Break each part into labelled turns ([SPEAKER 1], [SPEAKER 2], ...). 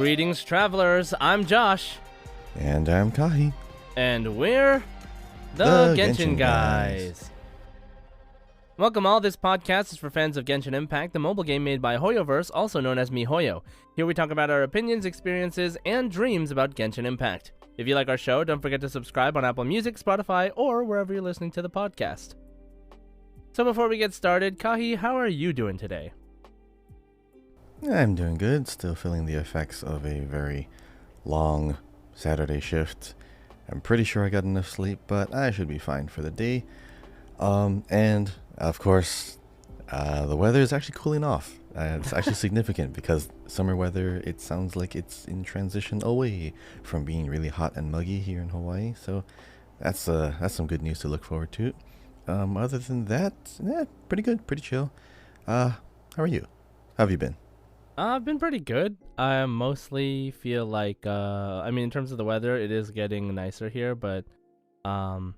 [SPEAKER 1] Greetings, travelers. I'm Josh.
[SPEAKER 2] And I'm Kahi.
[SPEAKER 1] And we're the Genshin
[SPEAKER 2] Genshin
[SPEAKER 1] guys. Welcome all. This podcast is for fans of Genshin Impact, the mobile game made by HoYoverse, also known as miHoYo. Here we talk about our opinions, experiences, and dreams about Genshin Impact. If you like our show, don't forget to subscribe on Apple Music, Spotify, or wherever you're listening to the podcast. So before we get started, Kahi, how are you doing today?
[SPEAKER 2] I'm doing good. Still feeling the effects of a very long Saturday shift. I'm pretty sure I got enough sleep, but I should be fine for the day. And of course, the weather is actually cooling off. It's actually significant because summer weather, it sounds like it's in transition away from being really hot and muggy here in Hawaii. So that's some good news to look forward to. Other than that, pretty good, pretty chill. How are you? How have you been?
[SPEAKER 1] I've been pretty good. I mostly feel like, in terms of the weather, it is getting nicer here, but I'm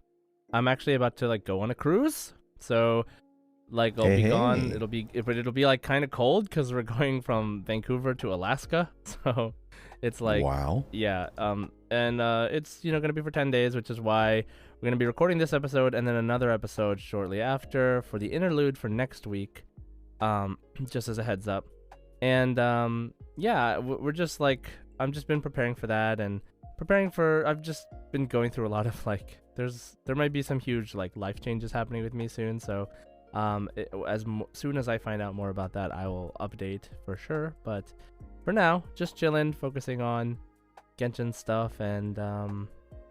[SPEAKER 1] actually about to go on a cruise. So I'll be gone. It'll be like kind of cold because we're going from Vancouver to Alaska. So it's
[SPEAKER 2] wow.
[SPEAKER 1] Yeah. And it's gonna be for 10 days, which is why we're gonna be recording this episode and then another episode shortly after for the interlude for next week. Just as a heads up. And we're just I'm just been preparing for that and I've just been going through a lot of there might be some huge life changes happening with me soon. So soon as I find out more about that, I will update for sure. But for now, just chilling, focusing on Genshin stuff and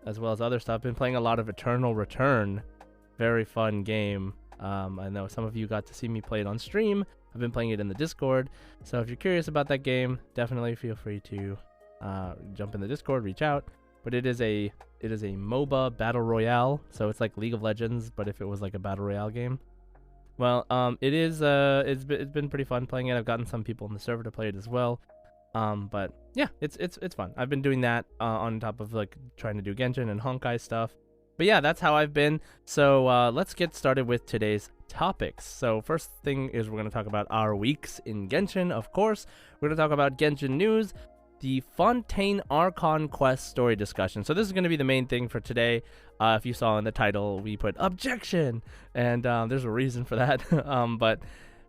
[SPEAKER 1] as well as other stuff. Been playing a lot of Eternal Return, very fun game. I know some of you got to see me play it on stream. I've been playing it in the Discord, so if you're curious about that game, definitely feel free to jump in the Discord, reach out. But it is a MOBA battle royale, so it's like League of Legends, but if it was like a battle royale game. Well, it's been pretty fun playing it. I've gotten some people in the server to play it as well. But yeah, it's fun. I've been doing that on top of trying to do Genshin and Honkai stuff. But yeah, that's how I've been. So let's get started with today's topics. So first thing is we're going to talk about our weeks in Genshin, of course. We're going to talk about Genshin news, the Fontaine Archon Quests story discussion. So this is going to be the main thing for today. If you saw in the title, we put objection, and there's a reason for that. But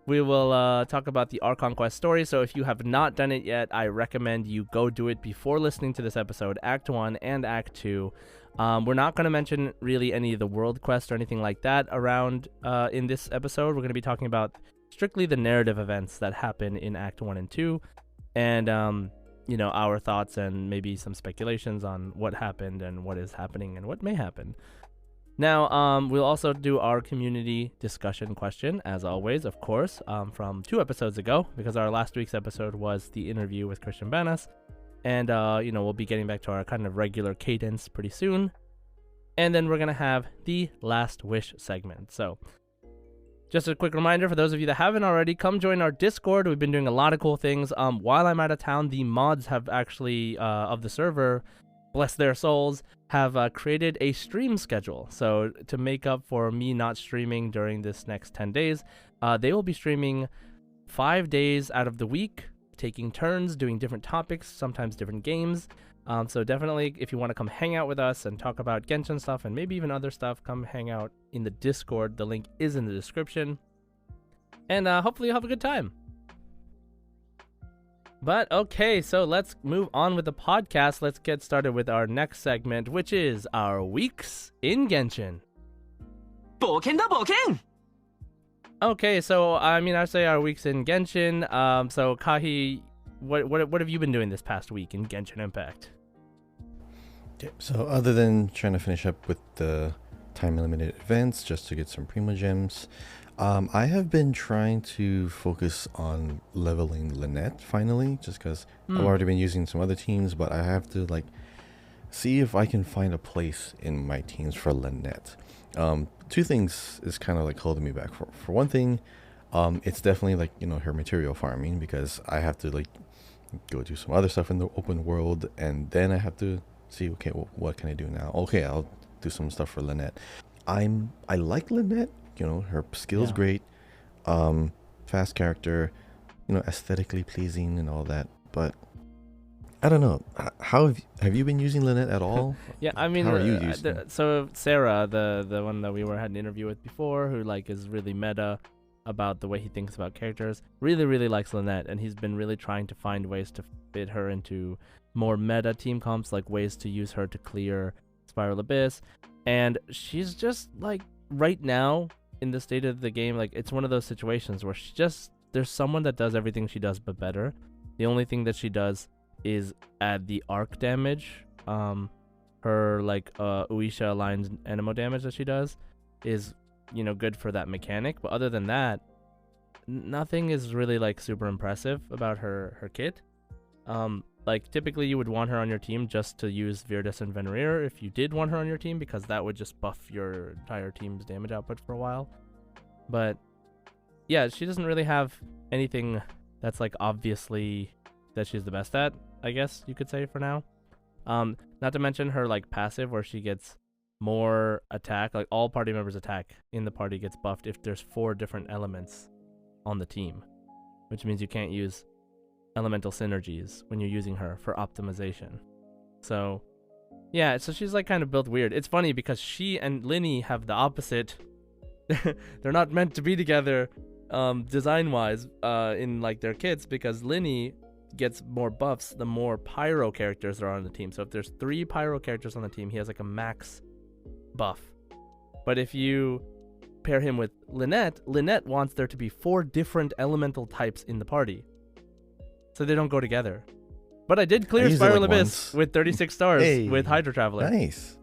[SPEAKER 1] we will talk about the Archon Quest story. So if you have not done it yet, I recommend you go do it before listening to this episode, Act 1 and Act 2. We're not going to mention really any of the world quests or anything like that around in this episode. We're going to be talking about strictly the narrative events that happen in Act 1 and 2, and our thoughts and maybe some speculations on what happened and what is happening and what may happen. Now, we'll also do our community discussion question, as always, of course, from 2 episodes ago, because our last week's episode was the interview with Christian Banas. And, we'll be getting back to our kind of regular cadence pretty soon. And then we're going to have the Last Wish segment. So, just a quick reminder for those of you that haven't already, come join our Discord. We've been doing a lot of cool things. While I'm out of town, the mods have actually, of the server, bless their souls, have created a stream schedule. So, to make up for me not streaming during this next 10 days, they will be streaming 5 days out of the week, taking turns, doing different topics, sometimes different games. So definitely, if you want to come hang out with us and talk about Genshin stuff and maybe even other stuff, come hang out in the Discord. The link is in the description. And hopefully you'll have a good time. But okay, so let's move on with the podcast. Let's get started with our next segment, which is our weeks in Genshin. Okay, so I say our weeks in Genshin. So Kahi, what have you been doing this past week in Genshin Impact?
[SPEAKER 2] Okay, so other than trying to finish up with the time-limited events just to get some Primo Gems, I have been trying to focus on leveling Lynette finally, just because I've already been using some other teams, but I have to see if I can find a place in my teams for Lynette. 2 things is kind of holding me back. For one thing, it's definitely her material farming, because I have to go do some other stuff in the open world, and then I have to see, okay, what can I do now? Okay, I'll do some stuff for Lynette. I like Lynette, her skill's great, fast character, aesthetically pleasing and all that, but I don't know. How have you been using Lynette at all?
[SPEAKER 1] Yeah, I mean,
[SPEAKER 2] How are you using it?
[SPEAKER 1] so Sarah, the one that we had an interview with before, who like is really meta about the way he thinks about characters, really likes Lynette, and he's been really trying to find ways to fit her into more meta team comps, like ways to use her to clear Spiral Abyss, and she's just like right now in the state of the game, like it's one of those situations where there's someone that does everything she does but better. The only thing that she does is add the arc damage. Her like Uisha aligned Enemo damage that she does is good for that mechanic, but other than that, nothing is really like super impressive about her kit. Like typically you would want her on your team just to use Virdis and Venereer if you did want her on your team, because that would just buff your entire team's damage output for a while. But yeah, she doesn't really have anything that's like obviously that she's the best at, I guess you could say for now. Not to mention her like passive where she gets more attack, like all party members attack in the party gets buffed if there's 4 different elements on the team, which means you can't use elemental synergies when you're using her for optimization. So yeah, so she's like kind of built weird. It's funny because she and Linny have the opposite. They're not meant to be together design wise in like their kits, because Linny gets more buffs the more pyro characters there are on the team. So if there's 3 pyro characters on the team, he has like a max buff. But if you pair him with Lynette wants there to be 4 different elemental types in the party, so they don't go together. But I did clear Spiral Abyss with 36 stars with Hydra Traveler.
[SPEAKER 2] Nice.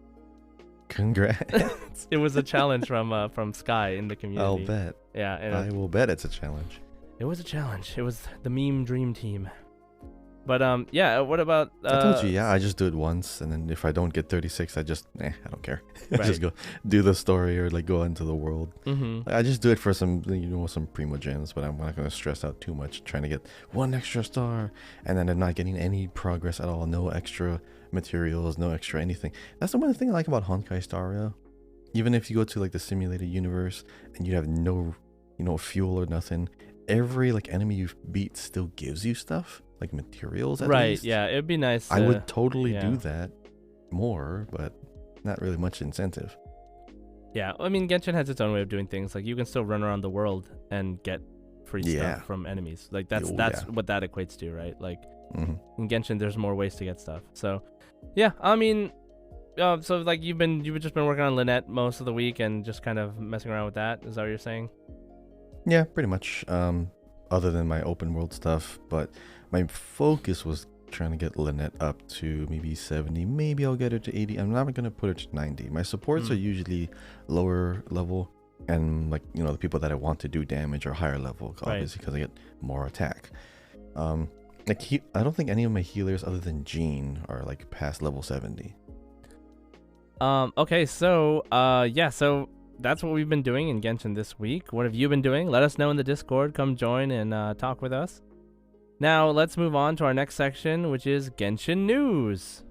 [SPEAKER 2] Congrats.
[SPEAKER 1] It was a challenge from Sky in the community.
[SPEAKER 2] I'll bet.
[SPEAKER 1] Yeah, and
[SPEAKER 2] I will bet it's a challenge.
[SPEAKER 1] It was a challenge. It was the meme dream team. But yeah, what about
[SPEAKER 2] I told you, I just do it once, and then if I don't get 36, I just I don't care. I just go do the story or like go into the world. I just do it for some some primo gems, but I'm not gonna stress out too much trying to get 1 extra star, and then I'm not getting any progress at all. No extra materials, no extra anything. That's the one thing I like about Honkai Star Rail. Even if you go to like the simulated universe and you have no fuel or nothing, every like enemy you beat still gives you stuff. Like materials at least.
[SPEAKER 1] Yeah, it'd be nice.
[SPEAKER 2] I would totally do that more, but not really much incentive.
[SPEAKER 1] Yeah, I mean, Genshin has its own way of doing things. Like you can still run around the world and get free stuff from enemies. Like that's what that equates to, right? Like in Genshin, there's more ways to get stuff. So yeah, I mean, so like you've just been working on Lynette most of the week and just kind of messing around with that. Is that what you're saying?
[SPEAKER 2] Yeah, pretty much. Other than my open world stuff, but my focus was trying to get Lynette up to maybe 70. Maybe I'll get her to 80. I'm not going to put her to 90. My supports are usually lower level, and like the people that I want to do damage are higher level, obviously, because I get more attack. Like I don't think any of my healers other than Jean are like past level 70.
[SPEAKER 1] Okay, so so that's what we've been doing in Genshin this week. What have you been doing? Let us know in the Discord. Come join and talk with us. Now, let's move on to our next section, which is Genshin News.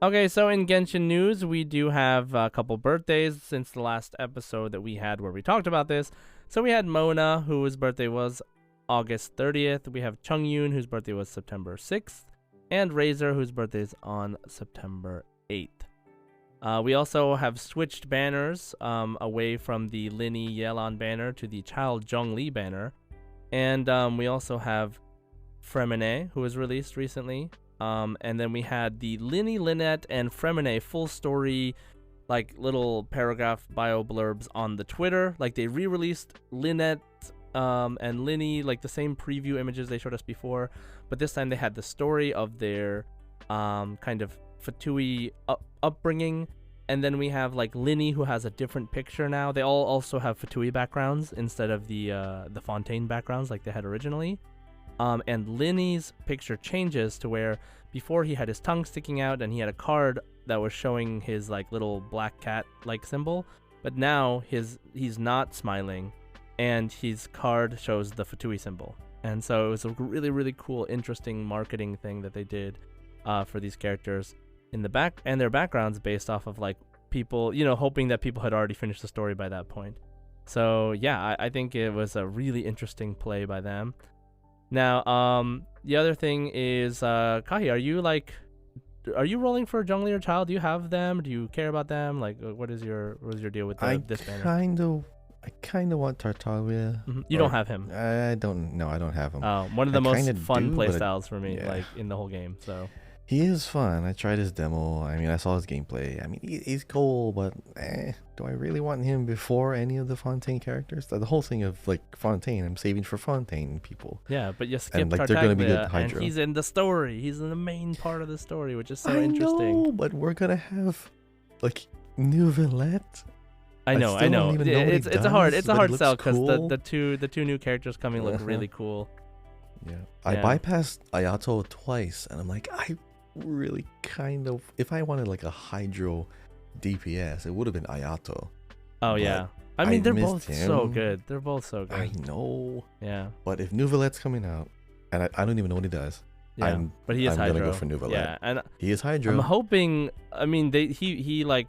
[SPEAKER 1] Okay, so in Genshin News, we do have a couple birthdays since the last episode that we had where we talked about this. So we had Mona, whose birthday was August 30th. We have Chungyun, whose birthday was September 6th. And Razor, whose birthday is on September 8th. We also have switched banners away from the Linny Yelan banner to the Child Zhongli banner. And we also have Fremine, who was released recently. And then we had the Linny, Lynette, and Fremine full story, like little paragraph bio blurbs on the Twitter. Like they re-released Lynette and Linny, like the same preview images they showed us before. But this time they had the story of their kind of Fatui upbringing, and then we have like Linny, who has a different picture now. They all also have Fatui backgrounds instead of the Fontaine backgrounds like they had originally. And Linny's picture changes to where before he had his tongue sticking out and he had a card that was showing his like little black cat like symbol, but now he's not smiling, and his card shows the Fatui symbol. And so it was a really, really cool, interesting marketing thing that they did for these characters in the back, and their backgrounds based off of like people, hoping that people had already finished the story by that point. So yeah, I think it was a really interesting play by them. Now, the other thing is, Kahi, are you rolling for Zhongli or Child? Do you have them? Do you care about them? Like, what is your deal with this banner?
[SPEAKER 2] I kind of want Tartaglia.
[SPEAKER 1] You don't have him.
[SPEAKER 2] I don't. No, I don't have him.
[SPEAKER 1] Oh, one of the most fun
[SPEAKER 2] do,
[SPEAKER 1] playstyles for me, like in the whole game. So
[SPEAKER 2] he is fun. I tried his demo. I mean, I saw his gameplay. I mean, he's cool, but do I really want him before any of the Fontaine characters? The whole thing of like Fontaine, I'm saving for Fontaine people.
[SPEAKER 1] Yeah, but you skip
[SPEAKER 2] and, like,
[SPEAKER 1] Tartaglia,
[SPEAKER 2] they're gonna be good Hydro.
[SPEAKER 1] and he's in the story. He's in the main part of the story, which is so
[SPEAKER 2] I
[SPEAKER 1] interesting.
[SPEAKER 2] know, but we're gonna have like New Villette.
[SPEAKER 1] I know. It's a hard sell because
[SPEAKER 2] cool.
[SPEAKER 1] the two new characters coming look really cool.
[SPEAKER 2] Yeah, I bypassed Ayato twice, and I'm like, I really kind of, if I wanted like a Hydro DPS, it would have been Ayato.
[SPEAKER 1] Oh yeah, I mean they're both so good. They're both so good.
[SPEAKER 2] I know.
[SPEAKER 1] Yeah.
[SPEAKER 2] But if New Villette's coming out, and I don't even know what he does.
[SPEAKER 1] Yeah, but he is Hydro.
[SPEAKER 2] I'm gonna go for New Villette.
[SPEAKER 1] Yeah, and
[SPEAKER 2] he is Hydro.
[SPEAKER 1] I'm hoping. I mean, he like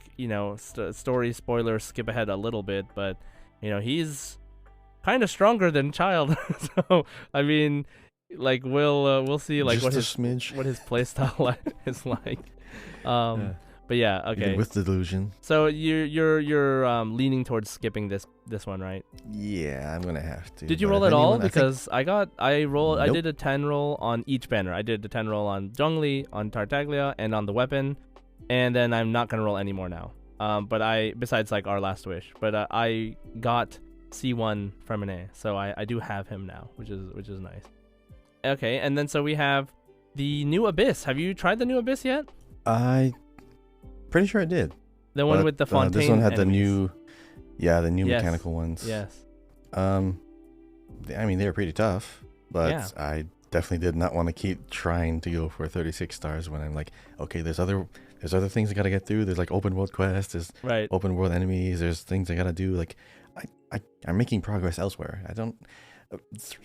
[SPEAKER 1] story spoilers skip ahead a little bit, but he's kind of stronger than Child. So I mean, like we'll see like what his playstyle is like. But yeah, okay.
[SPEAKER 2] Even with Delusion.
[SPEAKER 1] So you're leaning towards skipping this one, right?
[SPEAKER 2] Yeah, I'm gonna have to.
[SPEAKER 1] Did you roll at all? Because I did a 10 roll on each banner. I did a 10 roll on Zhongli, on Tartaglia, and on the weapon, and then I'm not gonna roll any more now. But besides like our last wish, but I got C1 Fremine, so I do have him now, which is nice. Okay, and then so we have the new Abyss. Have you tried the new Abyss yet?
[SPEAKER 2] Pretty sure I did.
[SPEAKER 1] The one with the Fontaine.
[SPEAKER 2] This one had
[SPEAKER 1] enemies.
[SPEAKER 2] the new mechanical ones.
[SPEAKER 1] Yes.
[SPEAKER 2] I mean, they were pretty tough, but I definitely did not want to keep trying to go for 36 stars when I'm like, okay, there's other things I gotta get through. There's like open world quests, there's open world enemies, there's things I gotta do. Like, I'm making progress elsewhere. I don't.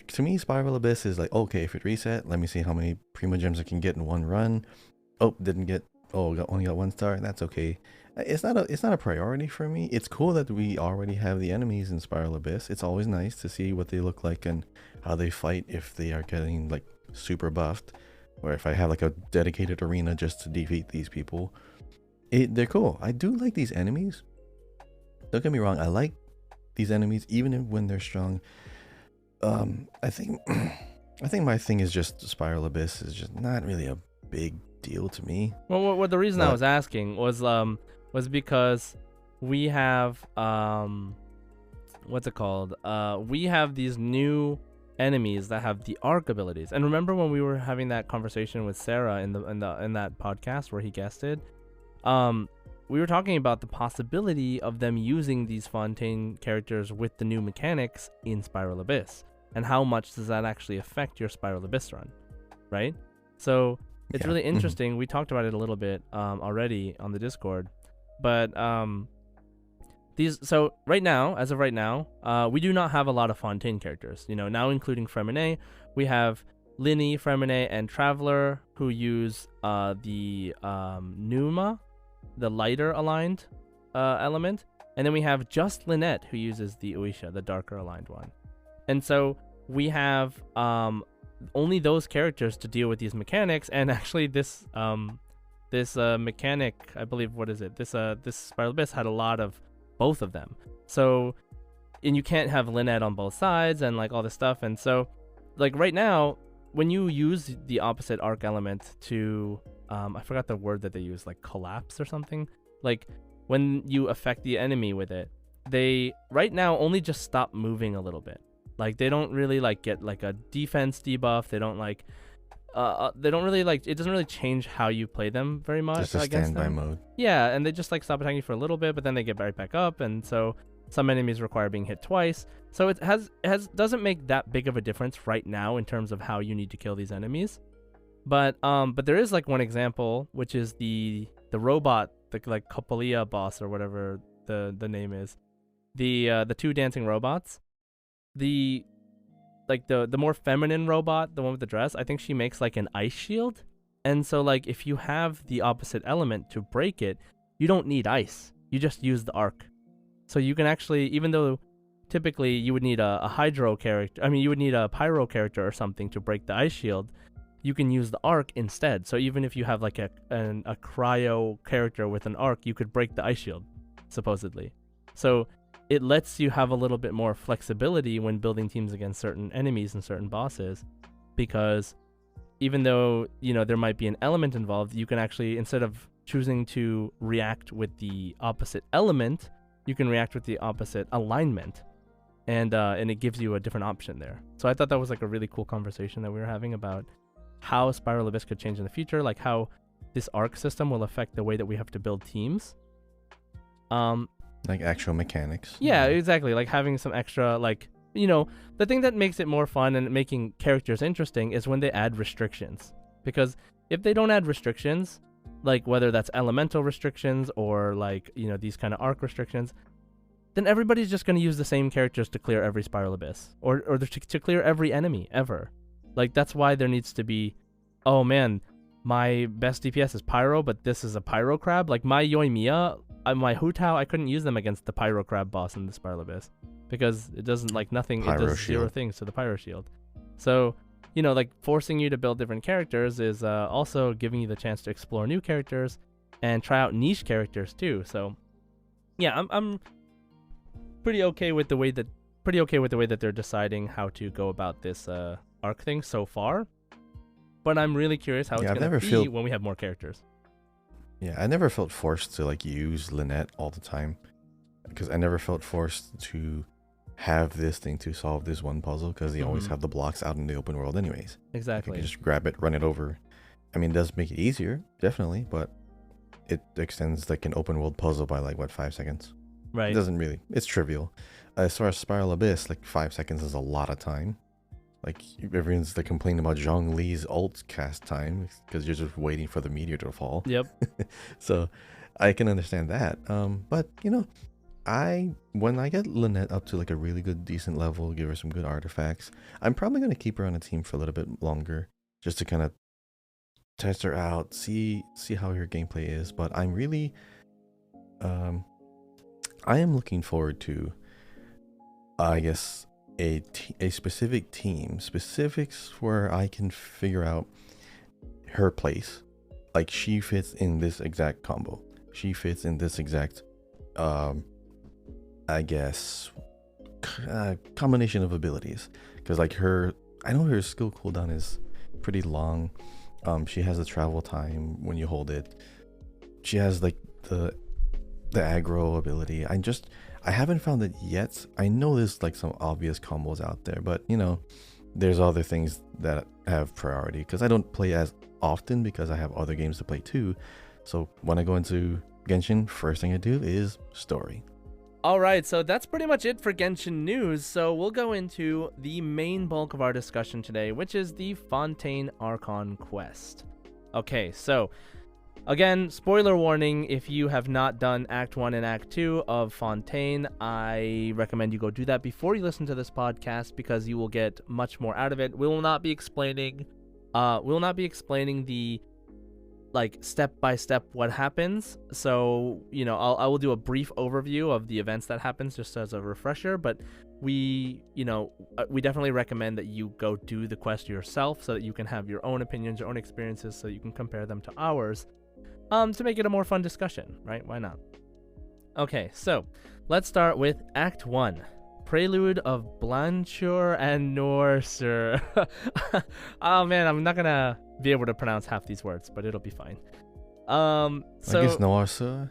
[SPEAKER 2] To me, Spiral Abyss is like, okay, if it reset, let me see how many Primo Gems I can get in one run. Oh, didn't get. Oh, only got 1 star. That's okay. It's not a priority for me. It's cool that we already have the enemies in Spiral Abyss. It's always nice to see what they look like and how they fight if they are getting like super buffed, or if I have like a dedicated arena just to defeat these people. They're cool. I do like these enemies. Don't get me wrong. I like these enemies even when they're strong. I think my thing is just Spiral Abyss is just not really a big deal to me.
[SPEAKER 1] Well, what the reason I was asking was because we have what's it called? We have these new enemies that have the arc abilities. And remember when we were having that conversation with Sarah in that podcast where he guested, we were talking about the possibility of them using these Fontaine characters with the new mechanics in Spiral Abyss, and how much does that actually affect your Spiral Abyss run, right? So it's really interesting. We talked about it a little bit already on the Discord, but so as of right now, we do not have a lot of Fontaine characters. Now including Fremine, we have Linny, Fremine, and Traveler who use the Pneuma, the lighter aligned element, and then we have just Lynette who uses the Uisha, the darker aligned one. And so we have only those characters to deal with these mechanics, and actually this mechanic, I believe, what is it? This Spiral Abyss had a lot of both of them. So, and you can't have Lynette on both sides and like all this stuff. And so, like right now, when you use the opposite arc element to, I forgot the word that they use, like collapse or something. Like when you affect the enemy with it, they right now only just stop moving a little bit. Like they don't really like get like a defense debuff. They don't like, they don't really like, it doesn't really change how you play them very much.
[SPEAKER 2] Just a standby mode.
[SPEAKER 1] Yeah, and they just like stop attacking you for a little bit, but then they get right back up, and so some enemies require being hit twice. So it doesn't make that big of a difference right now in terms of how you need to kill these enemies. But there is like one example, which is the robot, the like Copolia boss or whatever the name is, the two dancing robots. The more feminine robot, the one with the dress, I think she makes like an ice shield. And so like if you have the opposite element to break it, you don't need ice. You just use the arc. So you can actually, even though typically you would need a hydro character, I mean you would need a pyro character or something to break the ice shield, you can use the arc instead. So even if you have like a cryo character with an arc, you could break the ice shield, supposedly. So it lets you have a little bit more flexibility when building teams against certain enemies and certain bosses, because even though, you know, there might be an element involved, you can actually, instead of choosing to react with the opposite element, you can react with the opposite alignment, and it gives you a different option there. So I thought that was like a really cool conversation that we were having about how Spiral Abyss could change in the future, like how this arc system will affect the way that we have to build teams.
[SPEAKER 2] Like actual mechanics.
[SPEAKER 1] Yeah, exactly. Like having some extra, like, you know, the thing that makes it more fun and making characters interesting is when they add restrictions. Because if they don't add restrictions, like whether that's elemental restrictions or like, you know, these kind of arc restrictions, then everybody's just going to use the same characters to clear every Spiral Abyss or to clear every enemy ever. Like, that's why there needs to be, oh man, my best DPS is Pyro, but this is a Pyro Crab. Like my Yoimiya, my Hu Tao, I couldn't use them against the Pyro Crab boss in the Spiral Abyss because it doesn't, like, nothing,
[SPEAKER 2] Pyro
[SPEAKER 1] it does
[SPEAKER 2] shield.
[SPEAKER 1] zero things to the Pyro Shield. So, you know, like, forcing you to build different characters is also giving you the chance to explore new characters and try out niche characters too. So, yeah, I'm pretty okay with the way that they're deciding how to go about this arc thing so far. But I'm really curious how it's going to be when we have more characters.
[SPEAKER 2] Yeah, I never felt forced to like use Lynette all the time, because I never felt forced to have this thing to solve this one puzzle, because they always have the blocks out in the open world anyways.
[SPEAKER 1] Exactly.
[SPEAKER 2] You can just grab it, run it over. I mean, it does make it easier, definitely, but it extends like an open world puzzle by like, what, 5 seconds?
[SPEAKER 1] Right.
[SPEAKER 2] It doesn't really, it's trivial. As far as Spiral Abyss, like 5 seconds is a lot of time. Like, everyone's like complaining about Zhongli's ult cast time because you're just waiting for the meteor to fall.
[SPEAKER 1] Yep.
[SPEAKER 2] So I can understand that. But you know, when I get Lynette up to like a really good, decent level, give her some good artifacts, I'm probably gonna keep her on a team for a little bit longer, just to kind of test her out, see how her gameplay is. But I'm really, I am looking forward to, I guess, a specific team, specifics where I can figure out her place. Like, she fits in this exact combo. She fits in this exact, I guess, combination of abilities. Because like I know her skill cooldown is pretty long. She has the travel time when you hold it. She has like the aggro ability. I haven't found it yet. I know there's like some obvious combos out there, but you know, there's other things that have priority because I don't play as often because I have other games to play too. So when I go into Genshin, first thing I do is story.
[SPEAKER 1] All right, so that's pretty much it for Genshin news. So we'll go into the main bulk of our discussion today, which is the Fontaine Archon Quest. Okay, so again, spoiler warning, if you have not done Act 1 and Act 2 of Fontaine, I recommend you go do that before you listen to this podcast because you will get much more out of it. We will not be explaining the like step-by-step what happens. So, you know, I will do a brief overview of the events that happens just as a refresher, but we definitely recommend that you go do the quest yourself so that you can have your own opinions, your own experiences, so you can compare them to ours. To make it a more fun discussion, right? Why not? Okay, so let's start with Act 1. Prelude of Blancheur and Norsur. Oh man, I'm not gonna be able to pronounce half these words, but it'll be fine. So
[SPEAKER 2] I guess Norsur.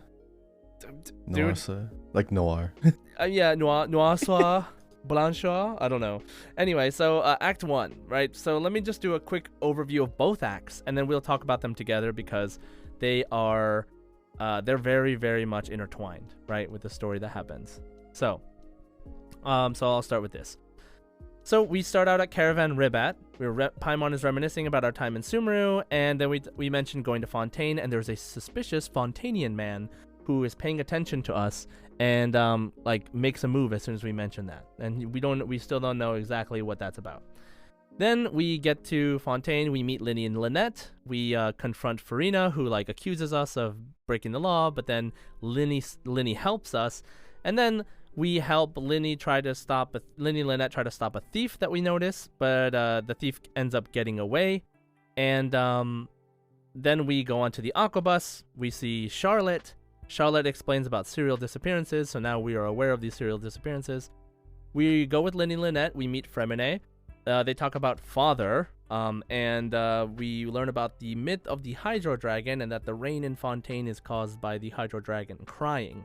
[SPEAKER 2] Norsur. Like noir.
[SPEAKER 1] Yeah, Noirsoir. Blancheur? I don't know. Anyway, so Act 1, right? So let me just do a quick overview of both acts, and then we'll talk about them together because they are they're very, very much intertwined, right, with the story that happens. So I'll start with this. So we start out at Caravan Ribat. Paimon is reminiscing about our time in Sumeru, and then we mentioned going to Fontaine, and there's a suspicious Fontainian man who is paying attention to us and like makes a move as soon as we mention that, and we still don't know exactly what that's about. Then we get to Fontaine, we meet Lyney and Lynette, we confront Farina, who like accuses us of breaking the law, but then Lyney helps us, and then we help Lyney and Lynette try to stop a thief that we notice, but the thief ends up getting away. And then we go on to the Aquabus. We see Charlotte. Charlotte explains about serial disappearances, so now we are aware of these serial disappearances. We go with Lenny Lynette. We meet Fremine. They talk about father, and we learn about the myth of the Hydro Dragon and that the rain in Fontaine is caused by the Hydro Dragon crying.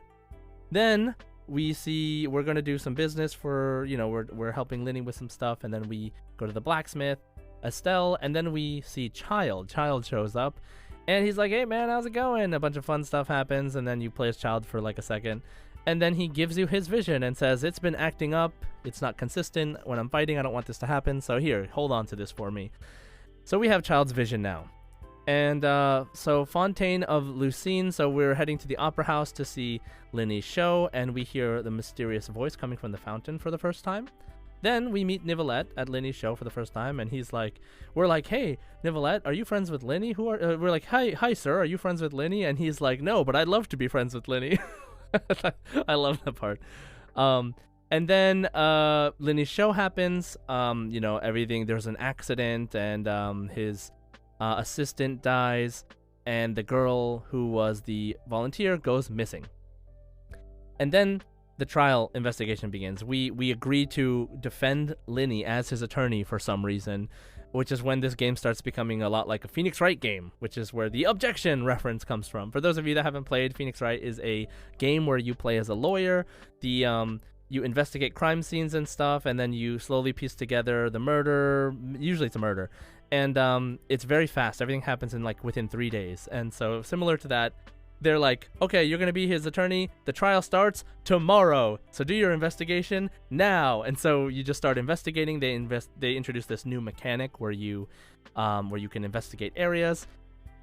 [SPEAKER 1] Then we see we're going to do some business for, we're helping Lenny with some stuff, and then we go to the blacksmith, Estelle, and then we see Child. Child shows up, and he's like, hey man, how's it going? A bunch of fun stuff happens, and then you play as Child for like a second. And then he gives you his vision and says, it's been acting up. It's not consistent. When I'm fighting, I don't want this to happen. So here, hold on to this for me. So we have Child's vision now. And so Fontaine of Lucine. So we're heading to the Opera House to see Lenny's show. And we hear the mysterious voice coming from the fountain for the first time. Then we meet Nicolette at Lenny's show for the first time. And he's like, we're like, hey, Nicolette, are you friends with Lenny? We're like, hi, sir, are you friends with Lenny? And he's like, no, but I'd love to be friends with Lenny. I love that part. And then Lenny's show happens. Everything, there's an accident, and his assistant dies, and the girl who was the volunteer goes missing. And then the trial investigation begins. We agree to defend Lenny as his attorney for some reason, which is when this game starts becoming a lot like a Phoenix Wright game, which is where the objection reference comes from. For those of you that haven't played, Phoenix Wright is a game where you play as a lawyer. You investigate crime scenes and stuff, and then you slowly piece together the murder. Usually it's a murder. And it's very fast. Everything happens in within 3 days. And so similar to that, they're like, okay, you're going to be his attorney. The trial starts tomorrow. So do your investigation now. And so you just start investigating. They introduce this new mechanic where you can investigate areas.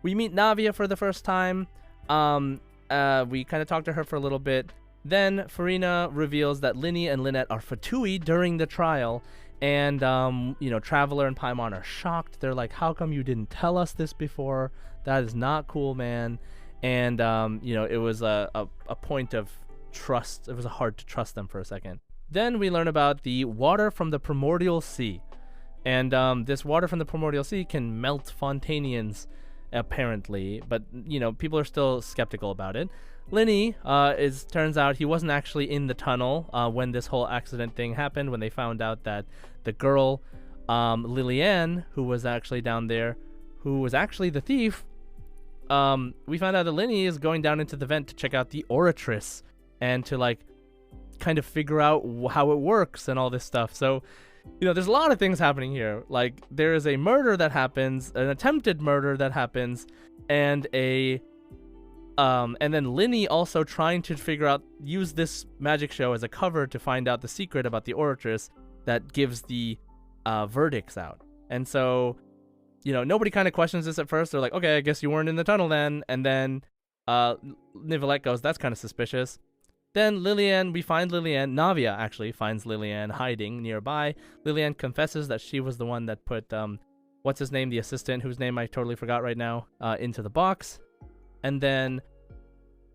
[SPEAKER 1] We meet Navia for the first time. We kind of talk to her for a little bit. Then Farina reveals that Lenny and Lynette are Fatui during the trial. And, Traveler and Paimon are shocked. They're like, how come you didn't tell us this before? That is not cool, man. And, it was a point of trust. It was hard to trust them for a second. Then we learn about the water from the Primordial Sea. And this water from the Primordial Sea can melt Fontainians, apparently. But, people are still skeptical about it. Lenny, turns out he wasn't actually in the tunnel when this whole accident thing happened, when they found out that the girl, Liliane, who was actually down there, who was actually the thief, we found out that Lenny is going down into the vent to check out the Oratrice and to kind of figure out how it works and all this stuff. So, there's a lot of things happening here. There is a murder that happens, an attempted murder that happens, and and then Lenny also trying to use this magic show as a cover to find out the secret about the Oratrice that gives the verdicts out. And so, nobody kind of questions this at first. They're like, okay, I guess you weren't in the tunnel then. And then Nicolette goes, that's kind of suspicious. Then we find Liliane. Navia actually finds Liliane hiding nearby. Liliane confesses that she was the one that put, what's his name, the assistant, whose name I totally forgot right now, into the box. And then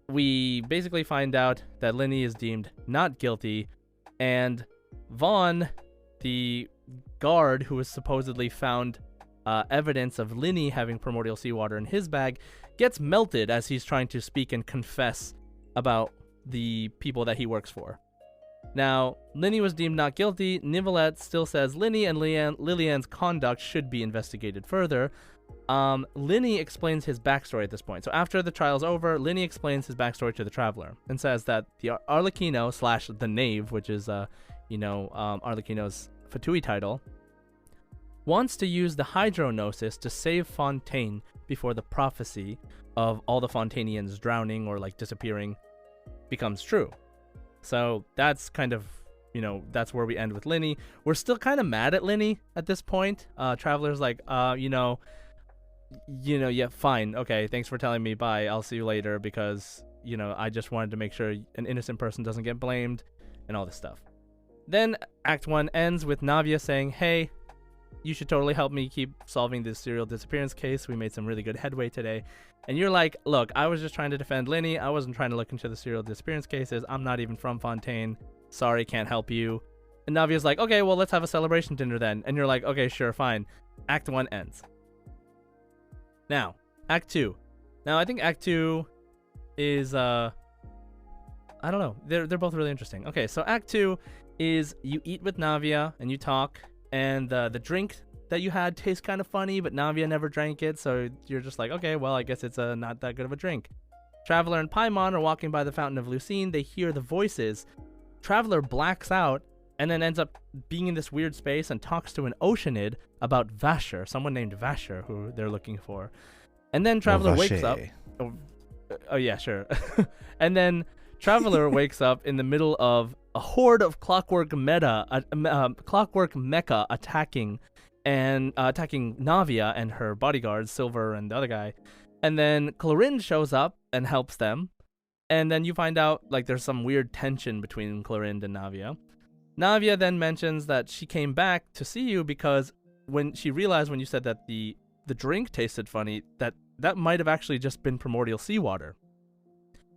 [SPEAKER 1] we basically find out that Lenny is deemed not guilty. And Vaughn, the guard who was supposedly found evidence of Lenny having primordial seawater in his bag, gets melted as he's trying to speak and confess about the people that he works for. Now, Lenny was deemed not guilty. Nicolette still says Lenny and Liliane's conduct should be investigated further. Lenny explains his backstory at this point. So after the trial's over, Lenny explains his backstory to the Traveler and says that the Arlecchino / the Knave, which is Arlecchino's Fatui title, wants to use the Hydronosis to save Fontaine before the prophecy of all the Fontainians drowning or disappearing becomes true. So that's kind of, that's where we end with Lenny. We're still kind of mad at Lenny at this point. Traveler's like, yeah, fine. Okay, thanks for telling me. Bye. I'll see you later because, I just wanted to make sure an innocent person doesn't get blamed and all this stuff. Then Act 1 ends with Navia saying, hey, you should totally help me keep solving this serial disappearance case. We made some really good headway today. And you're like, look, I was just trying to defend Lenny. I wasn't trying to look into the serial disappearance cases. I'm not even from Fontaine. Sorry, can't help you. And Navia's like, okay, well, let's have a celebration dinner then. And you're like, okay, sure, fine. Act 1 ends. Now, Act 2. Now, I think Act 2 is, I don't know. They're both really interesting. Okay, so Act 2 is you eat with Navia and you talk, and the drink that you had tastes kind of funny, but Navia never drank it, so you're just like, okay, well, I guess it's not that good of a drink. Traveler and Paimon are walking by the Fountain of Lucine. They hear the voices. Traveler blacks out and then ends up being in this weird space and talks to an Oceanid about Vasher, someone named Vasher, who they're looking for. And then Traveler wakes up. Oh yeah, sure. And then Traveler wakes up in the middle of a horde of clockwork mecha attacking Navia and her bodyguards, Silver and the other guy. And then Clorinde shows up and helps them. And then you find out like there's some weird tension between Clorinde and Navia. Navia then mentions that she came back to see you because when she realized when you said that the drink tasted funny, that might have actually just been primordial seawater.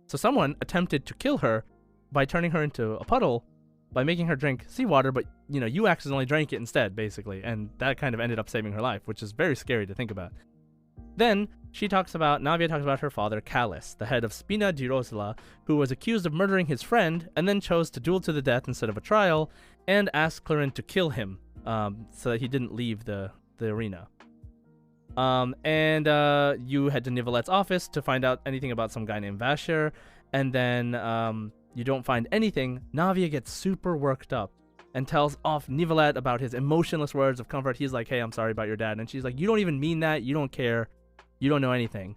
[SPEAKER 1] So someone attempted to kill her by turning her into a puddle by making her drink seawater, but you accidentally drank it instead, basically, and that kind of ended up saving her life, which is very scary to think about. Then Navia talks about her father, Callus, the head of Spina di Rosla, who was accused of murdering his friend and then chose to duel to the death instead of a trial, and asked Clorinde to kill him so that he didn't leave the arena. And you head to Nivelette's office to find out anything about some guy named Vasher, and then you don't find anything. Navia gets super worked up and tells off Nivelette about his emotionless words of comfort. He's like, hey, I'm sorry about your dad. And she's like, you don't even mean that. You don't care. You don't know anything.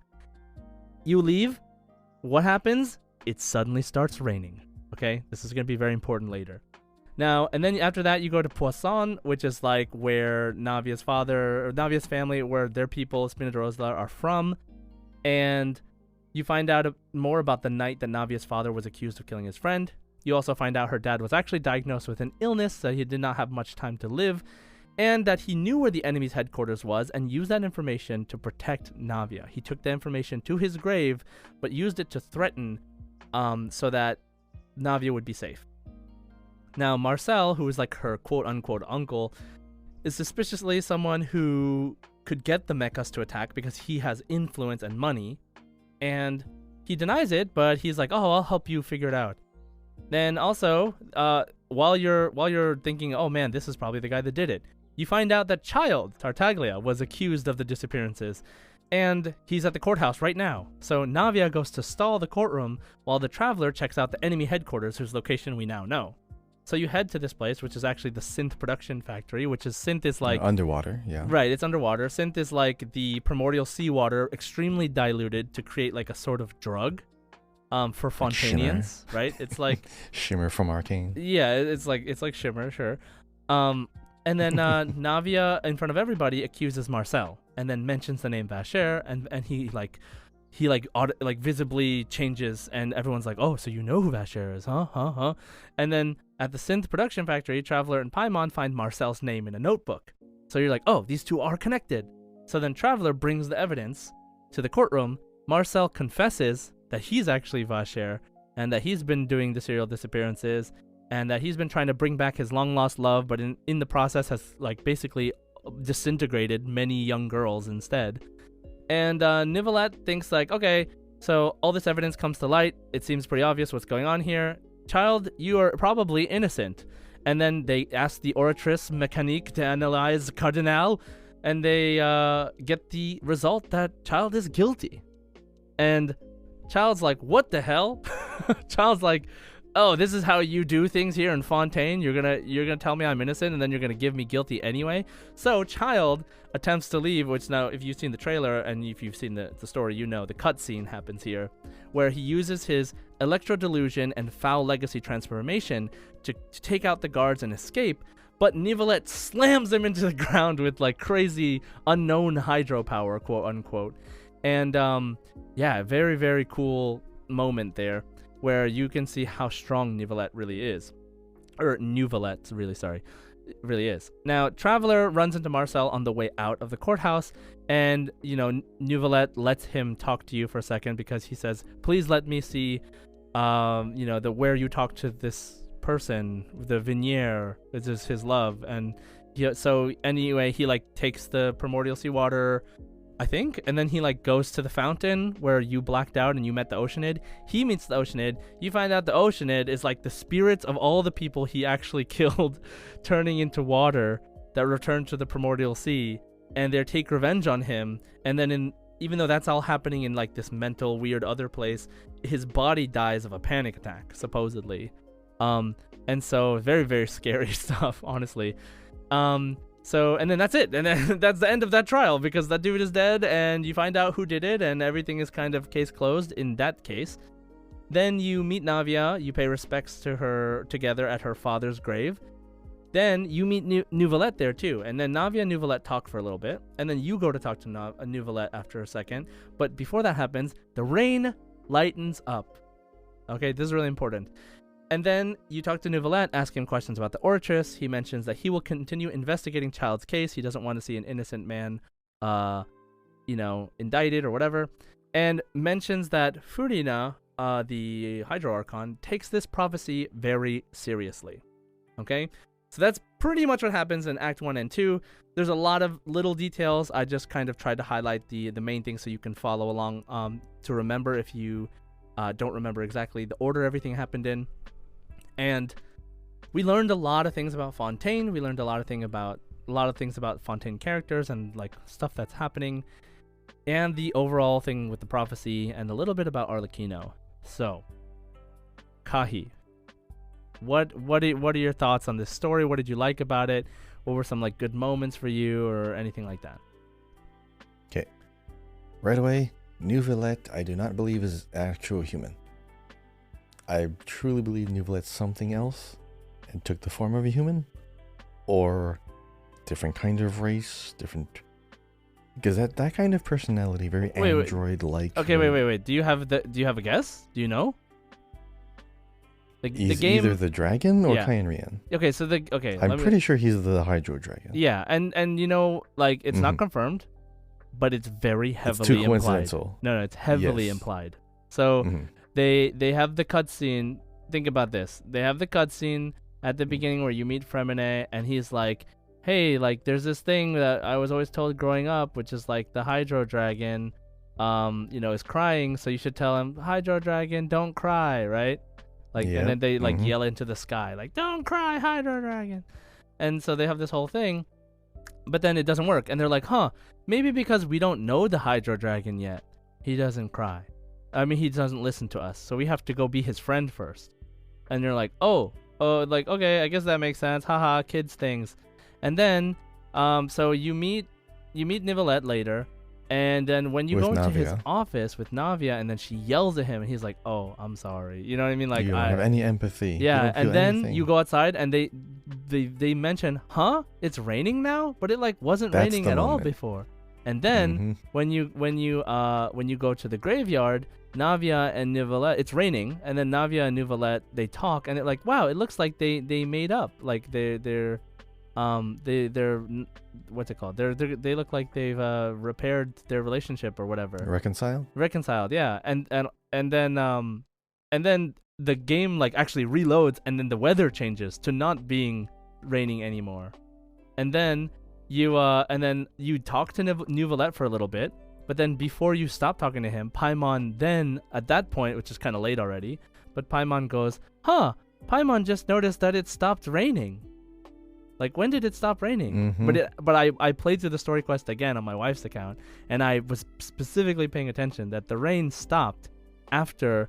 [SPEAKER 1] You leave. What happens? It suddenly starts raining. Okay? This is going to be very important later. Now, and then after that, you go to Poisson, which is like where Navia's family, where their people, Spina di Rosla, are from. And you find out more about the night that Navia's father was accused of killing his friend. You also find out her dad was actually diagnosed with an illness, that he did not have much time to live, and that he knew where the enemy's headquarters was and used that information to protect Navia. He took the information to his grave, but used it to threaten so that Navia would be safe. Now, Marcel, who is like her quote-unquote uncle, is suspiciously someone who could get the mechas to attack because he has influence and money, and he denies it, but he's like, oh, I'll help you figure it out. Then also, while you're thinking, oh man, this is probably the guy that did it, you find out that Child, Tartaglia, was accused of the disappearances, and he's at the courthouse right now. So Navia goes to stall the courtroom while the Traveler checks out the enemy headquarters, whose location we now know. So you head to this place, which is actually the Synth production factory, which is Synth is like...
[SPEAKER 2] underwater, yeah.
[SPEAKER 1] Right, it's underwater. Synth is like the primordial seawater, extremely diluted to create like a sort of drug for Fontainians, like right? It's like...
[SPEAKER 2] Shimmer from Arcane.
[SPEAKER 1] Yeah, it's like Shimmer, sure. And then Navia, in front of everybody, accuses Marcel, and then mentions the name Vasher, and he visibly changes, and everyone's like, oh, so you know who Vasher is, huh? And then at the Synth production factory, Traveler and Paimon find Marcel's name in a notebook. So you're like, oh, these two are connected. So then Traveler brings the evidence to the courtroom. Marcel confesses that he's actually Vasher, and that he's been doing the serial disappearances, and that he's been trying to bring back his long-lost love, but in the process has like basically disintegrated many young girls instead. And Nivelette thinks like, okay, so all this evidence comes to light. It seems pretty obvious what's going on here. Child, you are probably innocent. And then they ask the Oratrice Mécanique to analyze Cardinal, and they get the result that Child is guilty. And Child's like, what the hell? Child's like, oh, this is how you do things here in Fontaine. You're gonna tell me I'm innocent, and then you're gonna give me guilty anyway. So Child attempts to leave, which now, if you've seen the trailer and if you've seen the story, you know the cutscene happens here, where he uses his Electro Delusion and Foul Legacy transformation to take out the guards and escape. But Nivelette slams him into the ground with like crazy unknown hydropower, quote unquote. And yeah, very, very cool moment there, where you can see how strong Nivelette really is. Or Nivelette, really is. Now, Traveler runs into Marcel on the way out of the courthouse, and, Nivelette lets him talk to you for a second because he says, please let me see, where you talk to this person, the Vignier, which is his love. And so anyway, he like takes the primordial seawater, I think. And then he like goes to the fountain where you blacked out and you met the Oceanid. He meets the Oceanid. You find out the Oceanid is like the spirits of all the people he actually killed, turning into water that return to the primordial sea, and they take revenge on him. And then even though that's all happening in like this mental weird other place, his body dies of a panic attack, supposedly. And so very, very scary stuff, honestly. So, and then that's it. And then that's the end of that trial, because that dude is dead and you find out who did it and everything is kind of case closed in that case. Then you meet Navia, you pay respects to her together at her father's grave. Then you meet Nouvelette there too. And then Navia and Nouvelette talk for a little bit. And then you go to talk to Nouvelette after a second. But before that happens, the rain lightens up. Okay, this is really important. And then you talk to Nouvelette, ask him questions about the Orchis. He mentions that he will continue investigating Child's case. He doesn't want to see an innocent man, indicted or whatever. And mentions that Furina, the Hydro Archon, takes this prophecy very seriously. Okay? So that's pretty much what happens in Act 1 and 2. There's a lot of little details. I just kind of tried to highlight the main things so you can follow along to remember if you don't remember exactly the order everything happened in. And we learned a lot of things about Fontaine. We learned a lot of things about Fontaine characters and like stuff that's happening, and the overall thing with the prophecy, and a little bit about Arlecchino. So, Kahi, what are your thoughts on this story? What did you like about it? What were some like good moments for you or anything like that?
[SPEAKER 2] Okay, right away, Nouvelette, I do not believe is actual human. I truly believe Nouvelette's something else and took the form of a human, or different kind of race, different, because that kind of personality, very android-like.
[SPEAKER 1] Okay, wait. Do you have a guess? Do you know? The game,
[SPEAKER 2] either the dragon or
[SPEAKER 1] yeah.
[SPEAKER 2] Kyrian.
[SPEAKER 1] Okay,
[SPEAKER 2] I'm pretty sure he's the Hydro Dragon.
[SPEAKER 1] Yeah, and like it's not confirmed, but it's very heavily
[SPEAKER 2] it's too
[SPEAKER 1] implied.
[SPEAKER 2] Coincidental.
[SPEAKER 1] No, it's heavily implied. So they have the cutscene. Think about this. They have the cutscene at the beginning where you meet Fremine, and he's like, "Hey, like there's this thing that I was always told growing up, which is like the Hydro Dragon, is crying. So you should tell him, Hydro Dragon, don't cry, right?" Like, and then they like yell into the sky, like, "Don't cry, Hydro Dragon." And so they have this whole thing, but then it doesn't work. And they're like, maybe because we don't know the Hydro Dragon yet, he doesn't cry. I mean, he doesn't listen to us, so we have to go be his friend first. And you're like, like, okay, I guess that makes sense. Haha, kids things. And then, so you meet Nouvelette later. And then when you go into his office with Navia, and then she yells at him, and he's like, "Oh, I'm sorry." You know what I mean? Like,
[SPEAKER 2] you don't have any empathy.
[SPEAKER 1] Yeah, and then you go outside, and they mention, it's raining now, but it like wasn't raining at all before. And then when you go to the graveyard, Navia and Nouvelette, it's raining, and then Navia and Nouvelette, they talk, and it like, wow, it looks like they made up. Like they're what's it called? They look like they've repaired their relationship or whatever. Reconciled, yeah. And then the game like actually reloads, and then the weather changes to not being raining anymore. And then you talk to Nouvelette for a little bit, but then before you stop talking to him, Paimon then at that point, which is kind of late already, but Paimon goes, Paimon just noticed that it stopped raining. Like, when did it stop raining? But I played through the story quest again on my wife's account, and I was specifically paying attention that the rain stopped after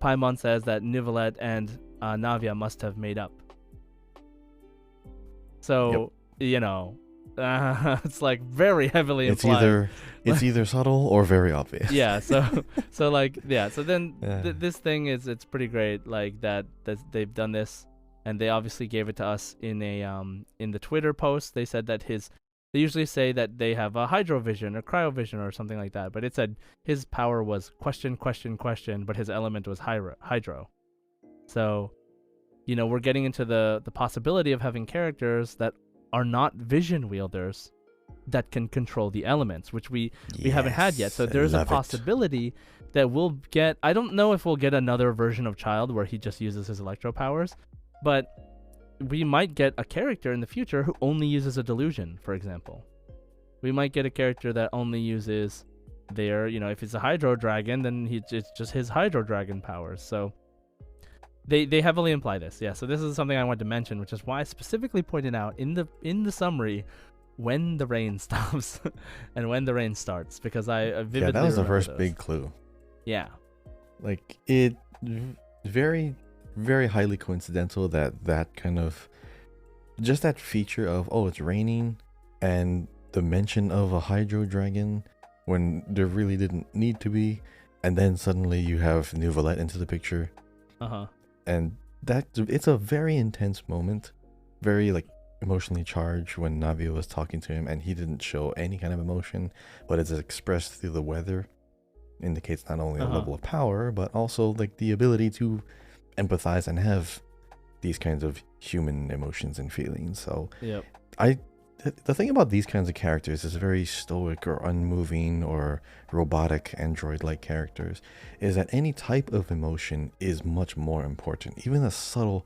[SPEAKER 1] Paimon says that Nouvelette and Navia must have made up. So, it's like very heavily implied.
[SPEAKER 2] It's either subtle or very obvious.
[SPEAKER 1] Yeah. So then this thing it's pretty great. Like that they've done this. And they obviously gave it to us in the Twitter post. They said that they usually say that they have a hydrovision or cryovision or something like that. But it said his power was question, but his element was hydro. So, we're getting into the possibility of having characters that are not vision wielders that can control the elements, which we haven't had yet. So there's a possibility that we'll get, I don't know if we'll get another version of Child where he just uses his electro powers. But we might get a character in the future who only uses a delusion, for example. We might get a character that only uses their, if it's a Hydro Dragon, then it's just his Hydro Dragon powers. So they heavily imply this. Yeah, so this is something I wanted to mention, which is why I specifically pointed out in the summary when the rain stops and when the rain starts, because I vividly
[SPEAKER 2] Yeah, that was the
[SPEAKER 1] remember
[SPEAKER 2] first
[SPEAKER 1] those.
[SPEAKER 2] big clue.
[SPEAKER 1] Yeah.
[SPEAKER 2] Like, it very, very highly coincidental that kind of, just that feature of, oh, it's raining, and the mention of a Hydro Dragon when there really didn't need to be, and then suddenly you have Neuvillette into the picture. And it's a very intense moment, very like emotionally charged, when Navia was talking to him and he didn't show any kind of emotion, but it's expressed through the weather. Indicates not only a level of power, but also like the ability to empathize and have these kinds of human emotions and feelings. So
[SPEAKER 1] Yep.
[SPEAKER 2] the thing about these kinds of characters is very stoic or unmoving or robotic android-like characters, is that any type of emotion is much more important. Even a subtle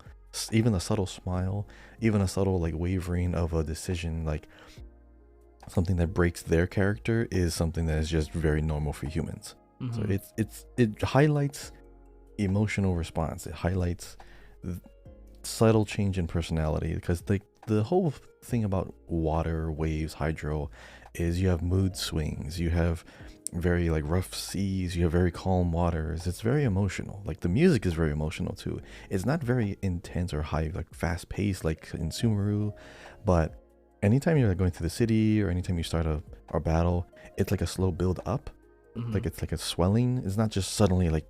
[SPEAKER 2] smile, even a subtle like wavering of a decision, like something that breaks their character, is something that is just very normal for humans. So it highlights emotional response. It highlights subtle change in personality, because the whole thing about water, waves, hydro, is you have mood swings. You have very like rough seas. You have very calm waters. It's very emotional. Like the music is very emotional too. It's not very intense or high, like fast paced like in Sumeru, but anytime you're going through the city or anytime you start a battle, it's like a slow build up. Like it's like a swelling. It's not just suddenly like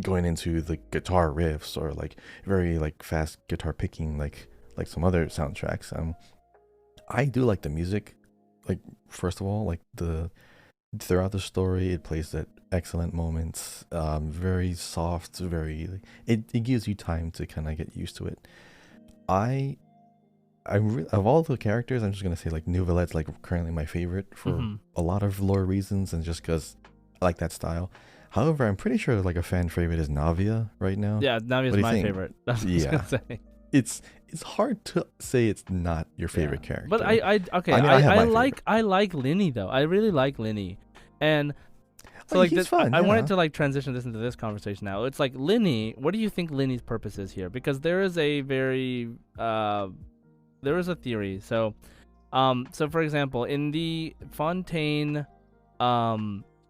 [SPEAKER 2] going into the guitar riffs or like very like fast guitar picking like some other soundtracks. I do like the music. Like, first of all, like throughout the story, it plays at excellent moments. Very soft, very it gives you time to kind of get used to it. Of all the characters, I'm just gonna say like Neuvillette's like currently my favorite for a lot of lore reasons, and just because I like that style. However, I'm pretty sure like a fan favorite is Navia right now.
[SPEAKER 1] Yeah, Navia's my favorite. That's what I was gonna say.
[SPEAKER 2] It's hard to say it's not your favorite character.
[SPEAKER 1] But I like Linny though. I really like Linny, and so like
[SPEAKER 2] he's fun,
[SPEAKER 1] I wanted to like transition this into this conversation now. It's like Linny. What do you think Linny's purpose is here? Because there is a very there is a theory. So for example, in the Fontaine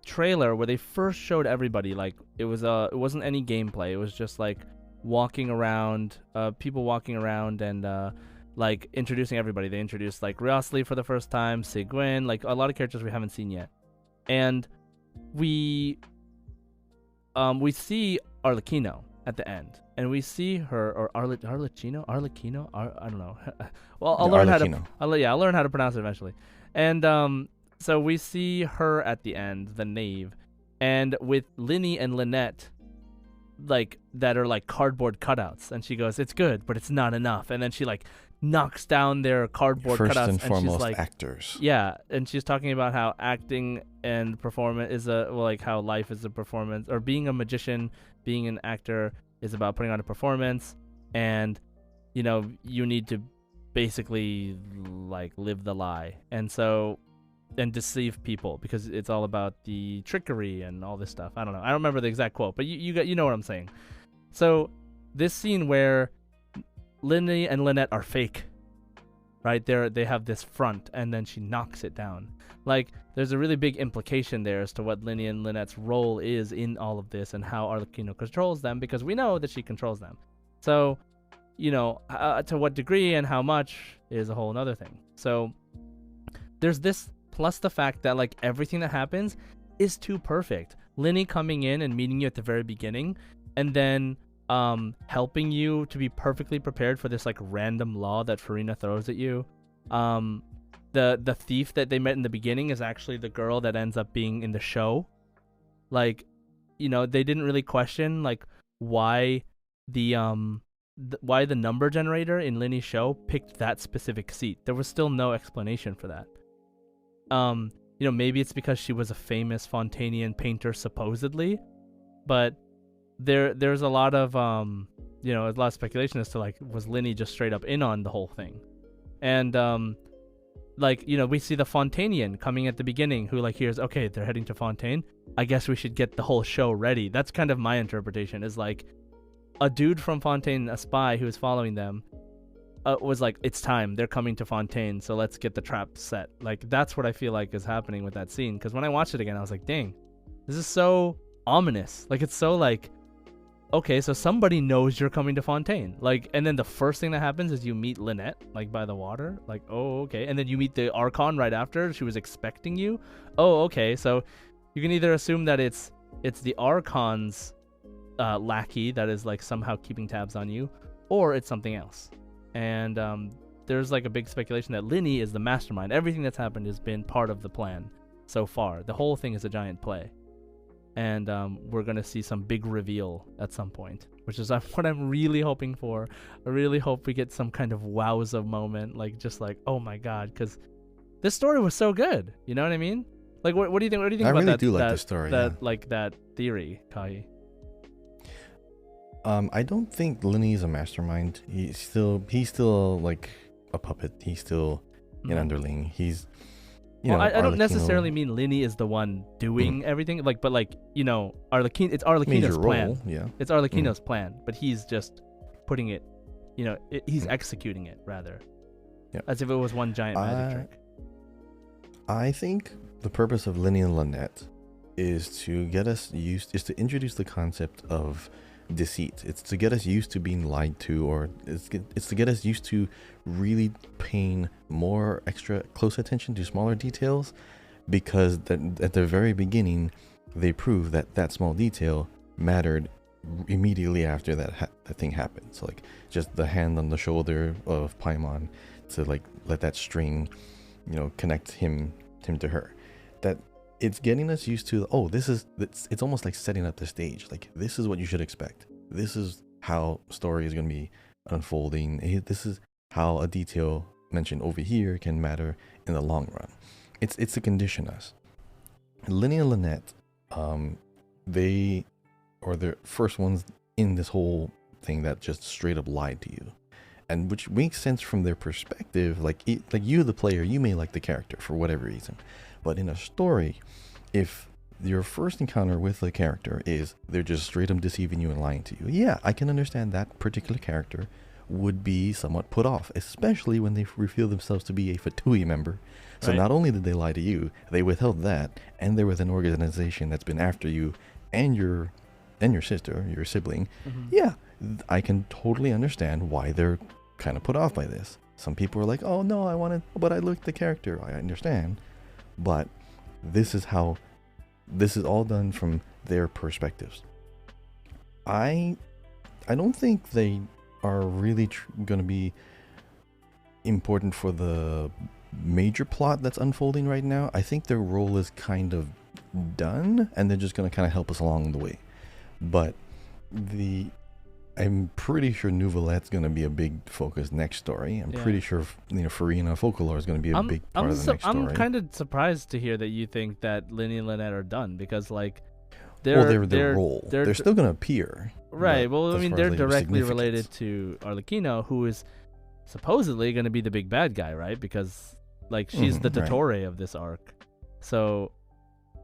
[SPEAKER 1] trailer where they first showed everybody, like it wasn't any gameplay. It was just like walking around, people walking around and like introducing everybody. They introduced like Riosley for the first time, Seguin, like a lot of characters we haven't seen yet. And we see Arlecchino at the end, and we see her, or Arlecchino, I don't know. Well, I'll learn how to pronounce it eventually. And so we see her at the end, the knave, and with Linny and Lynette, like that are like cardboard cutouts, and she goes, "It's good, but it's not enough." And then she like knocks down their cardboard
[SPEAKER 2] First
[SPEAKER 1] cutouts,
[SPEAKER 2] and foremost,
[SPEAKER 1] she's like,
[SPEAKER 2] actors.
[SPEAKER 1] Yeah, and she's talking about how acting and performance is like how life is a performance, or being a magician, being an actor is about putting on a performance, and you need to basically like live the lie, and deceive people, because it's all about the trickery and all this stuff. I don't know. I don't remember the exact quote, but you know what I'm saying. So this scene where Linny and Lynette are fake, right? They have this front, and then she knocks it down. Like, there's a really big implication there as to what Linny and Lynette's role is in all of this, and how Arlecchino controls them, because we know that she controls them. So, to what degree and how much is a whole another thing. So there's this, plus the fact that like everything that happens is too perfect. Linny coming in and meeting you at the very beginning, and then helping you to be perfectly prepared for this like random law that Farina throws at you. The thief that they met in the beginning is actually the girl that ends up being in the show. Like, they didn't really question like why the number generator in Linny's show picked that specific seat. There was still no explanation for that. Maybe it's because she was a famous Fontainian painter supposedly, but there's a lot of a lot of speculation as to like, was Linny just straight up in on the whole thing? And like, you know, we see the Fontainian coming at the beginning who like hears, okay, they're heading to Fontaine. I guess we should get the whole show ready. That's kind of my interpretation, is like a dude from Fontaine, a spy who is following them, was like, it's time, they're coming to Fontaine, so let's get the trap set. Like, that's what I feel like is happening with that scene, because when I watched it again, I was like, dang, this is so ominous. Like, it's so like, okay, so somebody knows you're coming to Fontaine. Like, and then the first thing that happens is you meet Lynette, like, by the water. Like, oh, okay. And then you meet the Archon right after. She was expecting you. Oh, okay. So you can either assume that it's the Archon's lackey that is, like, somehow keeping tabs on you, or it's something else. And there's, like, a big speculation that Linny is the mastermind. Everything that's happened has been part of the plan so far. The whole thing is a giant play. And we're going to see some big reveal at some point, which is what I'm really hoping for. I really hope we get some kind of wowza moment, like, just like, oh my god, because this story was so good. You know what I mean? Like, what do you think? What do you think about
[SPEAKER 2] really
[SPEAKER 1] that?
[SPEAKER 2] do like the story.
[SPEAKER 1] Like that theory, Kai.
[SPEAKER 2] I don't think Linny is a mastermind. He's still like a puppet. He's still an underling. He's, you know,
[SPEAKER 1] I don't
[SPEAKER 2] Arlecchino.
[SPEAKER 1] necessarily mean Linny is the one doing everything, like, but like, you know, it's Arlecchino's plan.
[SPEAKER 2] Role, yeah.
[SPEAKER 1] It's Arlecchino's plan, but he's just putting it, you know, he's executing it rather, as if it was one giant magic trick.
[SPEAKER 2] I think the purpose of Linny and Lynette is to introduce the concept of deceit. It's to get us used to being lied to, or it's to get us used to really paying more extra close attention to smaller details, because at the very beginning they prove that small detail mattered immediately after that thing happened. So like just the hand on the shoulder of Paimon to like let that string, you know, connect him to her. That it's getting us used to, it's almost like setting up the stage. Like, this is what you should expect. This is how story is going to be unfolding. This is how a detail mentioned over here can matter in the long run. It's to condition us. Linny and Lynette, they are the first ones in this whole thing that just straight up lied to you. And which makes sense from their perspective. Like you, the player, you may like the character for whatever reason. But in a story, if your first encounter with the character is they're just straight up deceiving you and lying to you, yeah, I can understand that particular character would be somewhat put off, especially when they reveal themselves to be a Fatui member. So not only did they lie to you, they withheld that, and they're with an organization that's been after you and your sister, your sibling. Yeah, I can totally understand why they're kind of put off by this. Some people are like, oh no, but I looked the character. I understand. But this is all done from their perspectives. I don't think they are really going to be important for the major plot that's unfolding right now. I think their role is kind of done, and they're just going to kind of help us along the way. But I'm pretty sure Nouvelette's going to be a big focus next story. I'm pretty sure, you know, Farina Folklore is going to be a big part of the next story.
[SPEAKER 1] I'm kind of surprised to hear that you think that Linny and Lynette are done, because like
[SPEAKER 2] their role. They're still going to appear.
[SPEAKER 1] Right. Well, I mean, they're directly related to Arlecchino, who is supposedly going to be the big bad guy, right? Because like she's the Dottore of this arc. So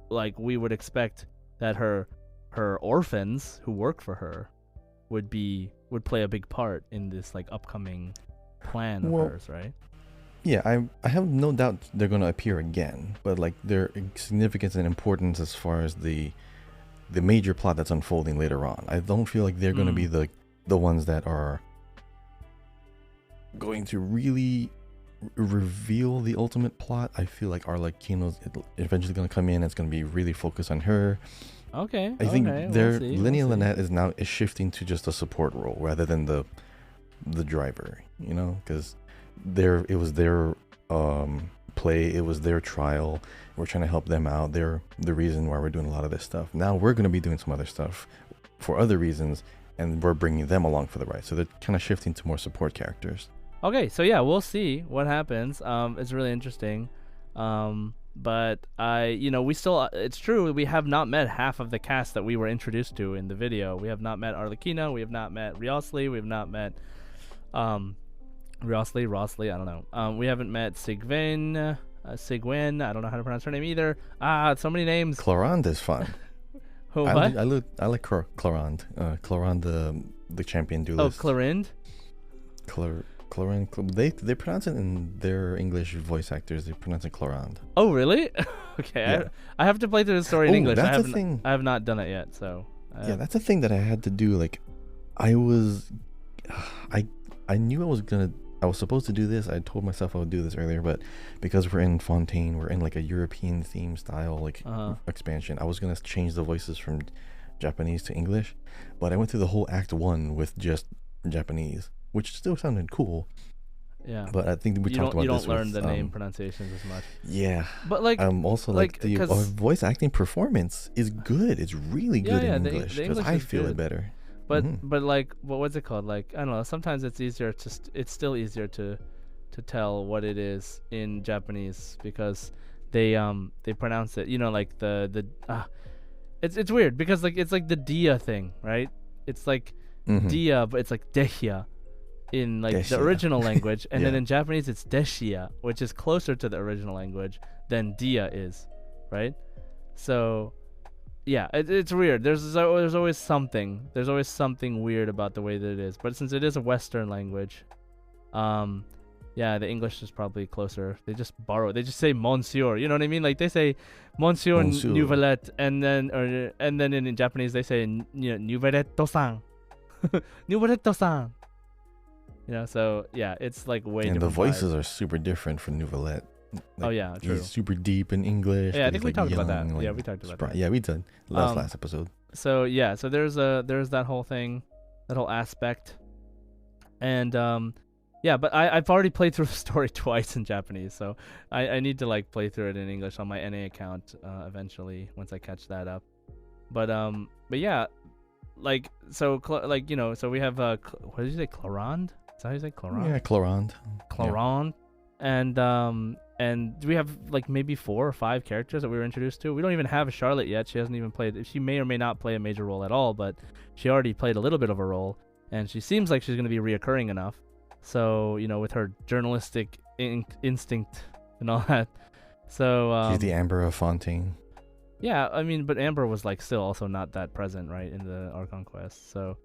[SPEAKER 1] like we would expect that her orphans who work for her would play a big part in this like upcoming plan of hers, right?
[SPEAKER 2] Yeah, I have no doubt they're going to appear again, but like their significance and importance as far as the major plot that's unfolding later on, I don't feel like they're going to be the ones that are going to really reveal the ultimate plot. I feel like Arlecchino's eventually going to come in. It's going to be really focused on her.
[SPEAKER 1] Okay.
[SPEAKER 2] I think Linny and Lynette is shifting to just a support role rather than the driver, you know, because it was their play, it was their trial. We're trying to help them out. They're the reason why we're doing a lot of this stuff. Now we're going to be doing some other stuff for other reasons, and we're bringing them along for the ride. So they're kind of shifting to more support characters.
[SPEAKER 1] Okay, so yeah, we'll see what happens. It's really interesting. But it's true, we have not met half of the cast that we were introduced to in the video. We have not met Arlecchino, we have not met Riosli, we have not met Rossley, I don't know. We haven't met Sigwen. Sigwen, I don't know how to pronounce her name either. So many names.
[SPEAKER 2] Clorand is fun.
[SPEAKER 1] Who,
[SPEAKER 2] I
[SPEAKER 1] what?
[SPEAKER 2] like Clorand. Clorand, the champion
[SPEAKER 1] Oh,
[SPEAKER 2] duelist.
[SPEAKER 1] Clorind?
[SPEAKER 2] Clorand. They pronounce it in their English voice actors. They pronounce it Clorand.
[SPEAKER 1] Oh, really? Okay,
[SPEAKER 2] Yeah.
[SPEAKER 1] I have to play through the story in English.
[SPEAKER 2] That's a thing.
[SPEAKER 1] I have not done it yet, so.
[SPEAKER 2] Yeah, that's a thing that I had to do. Like, I knew I was supposed to do this. I told myself I would do this earlier, but because we're in Fontaine, we're in like a European theme style expansion. I was gonna change the voices from Japanese to English, but I went through the whole Act 1 with just Japanese, which still sounded cool.
[SPEAKER 1] Yeah.
[SPEAKER 2] But I think we talked about this.
[SPEAKER 1] You don't learn
[SPEAKER 2] with,
[SPEAKER 1] the name pronunciations as much.
[SPEAKER 2] Yeah.
[SPEAKER 1] But like,
[SPEAKER 2] also like the voice acting performance is good. It's really good in English because I feel it better.
[SPEAKER 1] But like, what's it called? Like, I don't know. Sometimes it's easier it's still easier to tell what it is in Japanese because they pronounce it. You know, like it's weird because like it's like the dia thing, right? It's like dia, but it's like dehia in like
[SPEAKER 2] Deshia.
[SPEAKER 1] the original language, and
[SPEAKER 2] Yeah.
[SPEAKER 1] then in Japanese it's deshia, which is closer to the original language than dia is, right? So. Yeah, it's weird. There's always something. There's always something weird about the way that it is. But since it is a Western language, yeah, the English is probably closer. They just borrow. They just say Monsieur. You know what I mean? Like they say Monsieur. Nouvelette, and then in Japanese they say Nouveletto-san. Nouveletto-san. You know, so yeah, it's like way.
[SPEAKER 2] And the
[SPEAKER 1] different
[SPEAKER 2] voices are super different for Nouvelette.
[SPEAKER 1] Like, oh yeah, true.
[SPEAKER 2] He's super deep in English.
[SPEAKER 1] Yeah, I think we
[SPEAKER 2] like
[SPEAKER 1] talked about that.
[SPEAKER 2] young,
[SPEAKER 1] Yeah,
[SPEAKER 2] like,
[SPEAKER 1] we talked about that.
[SPEAKER 2] Yeah, we did last episode.
[SPEAKER 1] So yeah, so there's that whole thing, that whole aspect, and yeah, but I've already played through the story twice in Japanese, so I need to like play through it in English on my NA account eventually once I catch that up. But yeah, like so like you know, so we have what did you say, Clorand? Is that how you say Clorand?
[SPEAKER 2] Yeah, Clorand.
[SPEAKER 1] Clorand. Yeah. And we have like maybe 4 or 5 characters that we were introduced to. We don't even have Charlotte yet. She hasn't even played. She may or may not play a major role at all, but she already played a little bit of a role, and she seems like she's going to be reoccurring enough. So, you know, with her journalistic instinct and all that. So
[SPEAKER 2] she's the Amber of Fontaine.
[SPEAKER 1] Yeah, I mean, but Amber was like still also not that present, right, in the Archon Quests. So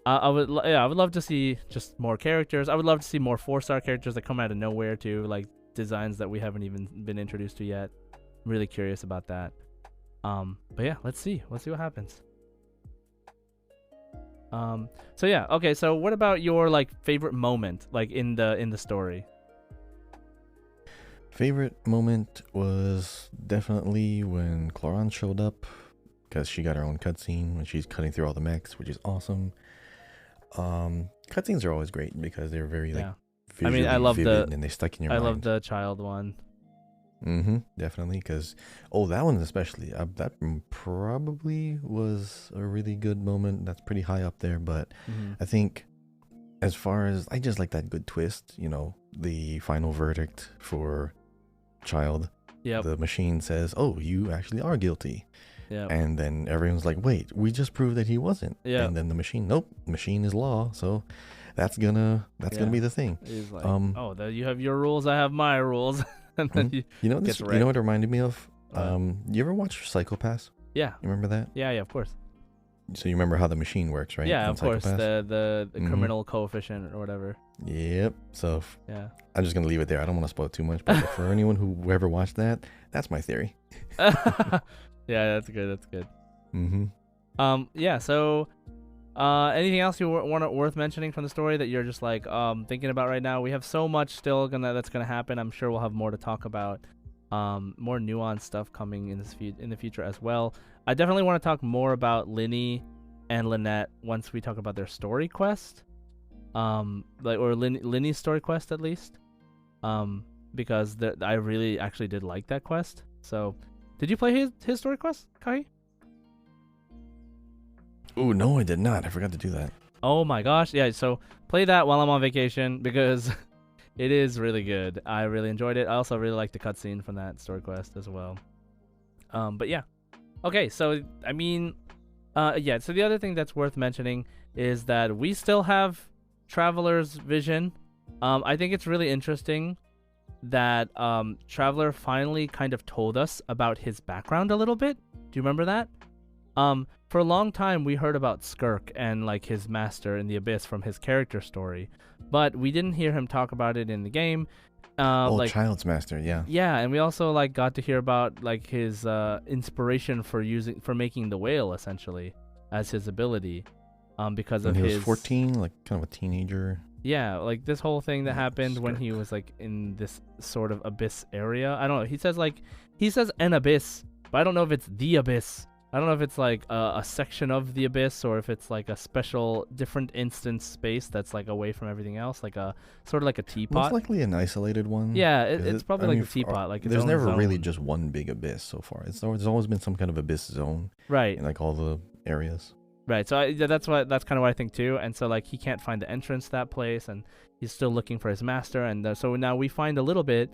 [SPEAKER 1] I would love to see just more characters. I would love to see more 4-star characters that come out of nowhere too, like designs that we haven't even been introduced to yet. I'm really curious about that. But yeah, let's see what happens. So yeah, okay, so what about your like favorite moment like in the story?
[SPEAKER 2] Favorite moment was definitely when Clorand showed up, because she got her own cutscene when she's cutting through all the mechs, which is awesome. Cutscenes are always great because they're very like visually
[SPEAKER 1] I love
[SPEAKER 2] vivid and they stuck in your mind.
[SPEAKER 1] I love the child one.
[SPEAKER 2] Definitely, because that one especially, that probably was a really good moment. That's pretty high up there, but I think as far as, I just like that good twist, you know, the final verdict for child.
[SPEAKER 1] Yeah.
[SPEAKER 2] The machine says, "Oh, you actually are guilty."
[SPEAKER 1] Yeah.
[SPEAKER 2] And then everyone's like, "Wait, we just proved that he wasn't."
[SPEAKER 1] Yeah.
[SPEAKER 2] And then the machine, nope, machine is law, so that's gonna be the thing.
[SPEAKER 1] He's like, you have your rules, I have my rules. And then
[SPEAKER 2] you know what it reminded me of? You ever watch Psychopaths?
[SPEAKER 1] Yeah.
[SPEAKER 2] You remember that?
[SPEAKER 1] Yeah, of course.
[SPEAKER 2] So you remember how the machine works, right?
[SPEAKER 1] Yeah,
[SPEAKER 2] in
[SPEAKER 1] of course.
[SPEAKER 2] Psychopaths?
[SPEAKER 1] The criminal coefficient or whatever.
[SPEAKER 2] Yep. So
[SPEAKER 1] yeah.
[SPEAKER 2] I'm just gonna leave it there. I don't want to spoil too much, but for anyone who ever watched that, that's my theory.
[SPEAKER 1] Yeah, that's good. Yeah, so anything else you want worth mentioning from the story that you're just like thinking about right now? We have so much still that's gonna happen. I'm sure we'll have more to talk about, more nuanced stuff coming in the future as well. I definitely want to talk more about Linny and Lynette once we talk about their story quest, or Linny's story quest at least, because I really actually did like that quest. So, did you play his story quest, Kai?
[SPEAKER 2] Oh no, I did not. I forgot to do that.
[SPEAKER 1] Oh my gosh, yeah. So play that while I'm on vacation because it is really good. I really enjoyed it. I also really like the cutscene from that story quest as well. But yeah. Okay, so I mean, yeah. So the other thing that's worth mentioning is that we still have Traveler's Vision I think it's really interesting that Traveler finally kind of told us about his background a little bit. Do you remember that? For a long time we heard about Skirk and like his master in the Abyss from his character story, but we didn't hear him talk about it in the game. Like
[SPEAKER 2] Child's Master, yeah.
[SPEAKER 1] Yeah, and we also like got to hear about like his inspiration for making the whale essentially as his ability, because
[SPEAKER 2] When
[SPEAKER 1] of
[SPEAKER 2] he
[SPEAKER 1] his
[SPEAKER 2] was 14, like kind of a teenager.
[SPEAKER 1] Yeah, like this whole thing that happened when he
[SPEAKER 2] Skirk.
[SPEAKER 1] was like in this sort of abyss area. I don't know. He says an abyss, but I don't know if it's the abyss. I don't know if it's like a section of the abyss or if it's like a special different instance space that's like away from everything else, like a sort of like a teapot.
[SPEAKER 2] Most likely an isolated one.
[SPEAKER 1] Yeah,
[SPEAKER 2] 'cause
[SPEAKER 1] it's probably like a teapot. Like its
[SPEAKER 2] there's
[SPEAKER 1] own
[SPEAKER 2] never really
[SPEAKER 1] zone.
[SPEAKER 2] just one big abyss so far. There's always been some kind of abyss zone
[SPEAKER 1] Right.
[SPEAKER 2] in like all the areas.
[SPEAKER 1] Right. So that's kind of what I think too. And so like he can't find the entrance to that place, and he's still looking for his master. And so now we find a little bit,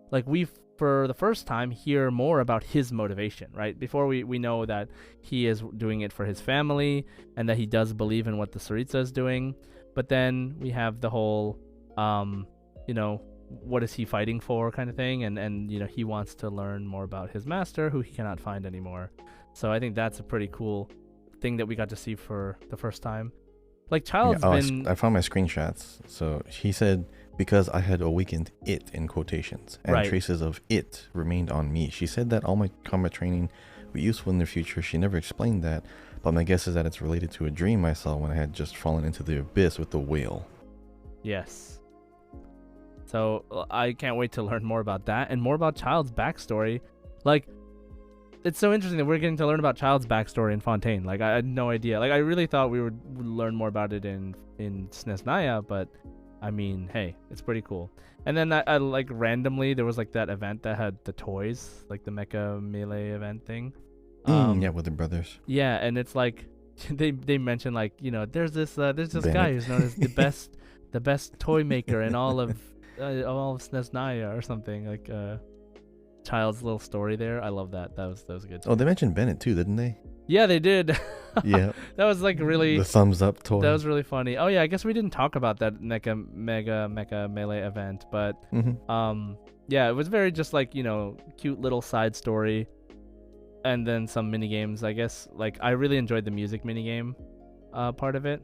[SPEAKER 1] like we for the first time hear more about his motivation. Right. Before we know that he is doing it for his family and that he does believe in what the Tsaritsa is doing. But then we have the whole, what is he fighting for kind of thing, and he wants to learn more about his master who he cannot find anymore. So I think that's a pretty cool thing that we got to see for the first time. Like Child's been
[SPEAKER 2] I found my screenshots. So he said, because I had awakened it in quotations and
[SPEAKER 1] Right.
[SPEAKER 2] traces of it remained on me. She said that all my combat training will be useful in the future. She never explained that, but my guess is that it's related to a dream I saw when I had just fallen into the abyss with the whale.
[SPEAKER 1] Yes. So I can't wait to learn more about that and more about Child's backstory. Like, it's so interesting that we're getting to learn about Child's backstory in Fontaine. Like, I had no idea. Like, I really thought we would learn more about it in Snesnaya, but I mean, hey, it's pretty cool. And then I like randomly there was like that event that had the toys, like the Mecha Melee event thing.
[SPEAKER 2] Yeah, with the brothers.
[SPEAKER 1] Yeah, and it's like they mention like there's this guy
[SPEAKER 2] Bennett.
[SPEAKER 1] who's known as the best toy maker in all of Snesnaya or something, like Child's little story there. I love that. That was good.
[SPEAKER 2] Oh, they mentioned Bennett too, didn't they?
[SPEAKER 1] Yeah, they did.
[SPEAKER 2] Yeah.
[SPEAKER 1] That was like really
[SPEAKER 2] The thumbs up toy.
[SPEAKER 1] that was really funny. Oh yeah, I guess we didn't talk about that Mecha Melee event, but yeah, it was very just like cute little side story. And then some mini games, I guess. Like I really enjoyed the music mini game part of it.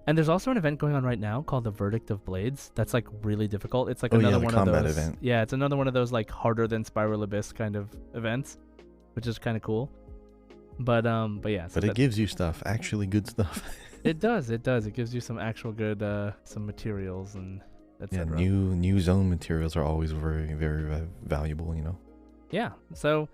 [SPEAKER 1] And there's also an event going on right now called the Verdict of Blades. That's like really difficult. It's like another
[SPEAKER 2] the
[SPEAKER 1] one of
[SPEAKER 2] combat
[SPEAKER 1] those.
[SPEAKER 2] event.
[SPEAKER 1] Yeah, it's another one of those like harder than Spiral Abyss kind of events, which is kind of cool. But yeah. So
[SPEAKER 2] But it gives you stuff, actually good stuff.
[SPEAKER 1] it does. It gives you some actual good some materials and
[SPEAKER 2] Yeah,
[SPEAKER 1] etc.
[SPEAKER 2] new zone materials are always very, very valuable,
[SPEAKER 1] Yeah. So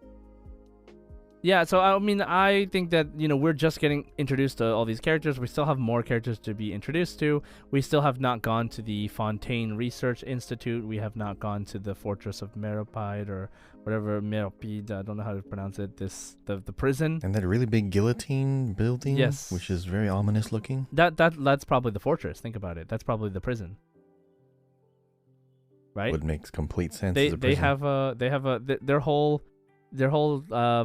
[SPEAKER 1] I mean, I think that we're just getting introduced to all these characters. We still have more characters to be introduced to. We still have not gone to the Fontaine Research Institute. We have not gone to the Fortress of Meropide or whatever Meropide. I don't know how to pronounce it. The prison.
[SPEAKER 2] And that really big guillotine building,
[SPEAKER 1] Yes.
[SPEAKER 2] which is very ominous looking.
[SPEAKER 1] That's probably the fortress. Think about it. That's probably the prison. Right?
[SPEAKER 2] Would make complete sense.
[SPEAKER 1] They
[SPEAKER 2] as a
[SPEAKER 1] they
[SPEAKER 2] prison.
[SPEAKER 1] have their whole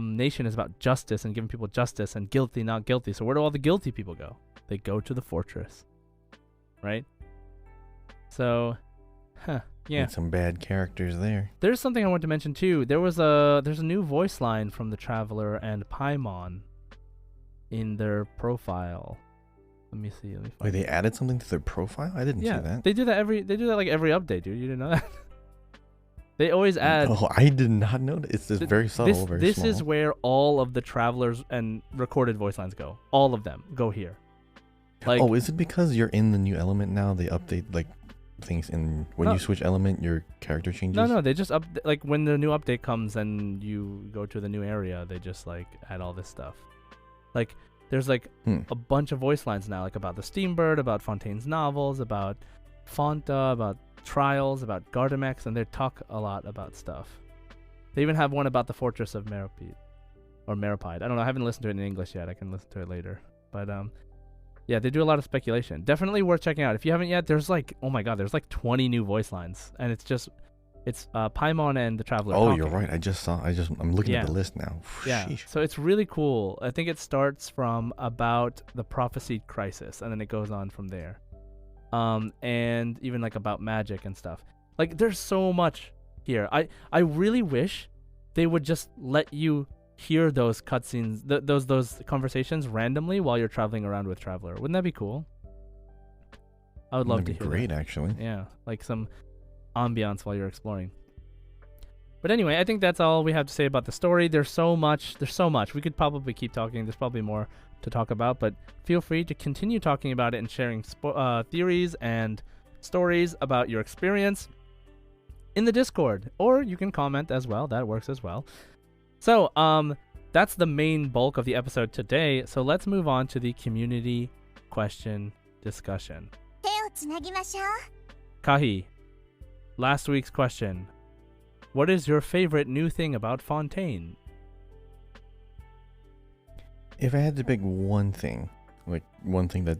[SPEAKER 1] nation is about justice and giving people justice and guilty, not guilty. So where do all the guilty people go? They go to the fortress, right? So, yeah.
[SPEAKER 2] Need some bad characters there.
[SPEAKER 1] There's something I want to mention too. There's a new voice line from the Traveler and Paimon in their profile. Let me see. Let me
[SPEAKER 2] Wait,
[SPEAKER 1] find
[SPEAKER 2] they added something to their profile? I didn't see that.
[SPEAKER 1] They do that like every update, dude. You didn't know that? They always add.
[SPEAKER 2] Oh, I did not know that. It's just very subtle, very
[SPEAKER 1] This
[SPEAKER 2] small.
[SPEAKER 1] is where all of the Travelers and recorded voice lines go. All of them go here. Like,
[SPEAKER 2] oh, is it because you're in the new element now? They update like things in when
[SPEAKER 1] No.
[SPEAKER 2] you switch element, your character changes.
[SPEAKER 1] no, they just like when the new update comes and you go to the new area, they just like add all this stuff. Like there's like a bunch of voice lines now, like about the Steambird, about Fontaine's novels, about Fonta, about Trials, about Gardamex, and they talk a lot about stuff. They even have one about the Fortress of Meropide. Or Meropide. I don't know, I haven't listened to it in English yet. I can listen to it later. But yeah, they do a lot of speculation. Definitely worth checking out. If you haven't yet, there's like, oh my god, there's like 20 new voice lines. And it's Paimon and the Traveler
[SPEAKER 2] Oh,
[SPEAKER 1] talking.
[SPEAKER 2] you're right. I'm looking at the list now.
[SPEAKER 1] Yeah,
[SPEAKER 2] Sheesh.
[SPEAKER 1] so it's really cool. I think it starts from about the prophesied crisis, and then it goes on from there. and even like about magic and stuff. Like there's so much here. I really wish they would just let you hear those cutscenes, those conversations randomly while you're traveling around with Traveler. Wouldn't that be cool? I would love to
[SPEAKER 2] That'd
[SPEAKER 1] hear
[SPEAKER 2] be great,
[SPEAKER 1] that.
[SPEAKER 2] actually.
[SPEAKER 1] Yeah, like some ambiance while you're exploring. But anyway, I think that's all we have to say about the story. There's so much. We could probably keep talking. There's probably more to talk about, but feel free to continue talking about it and sharing theories and stories about your experience in the Discord, or you can comment as well. That works as well. So, that's the main bulk of the episode today. So let's move on to the community question discussion. Kahi, last week's question. What is your favorite new thing about Fontaine?
[SPEAKER 2] If I had to pick one thing, like one thing that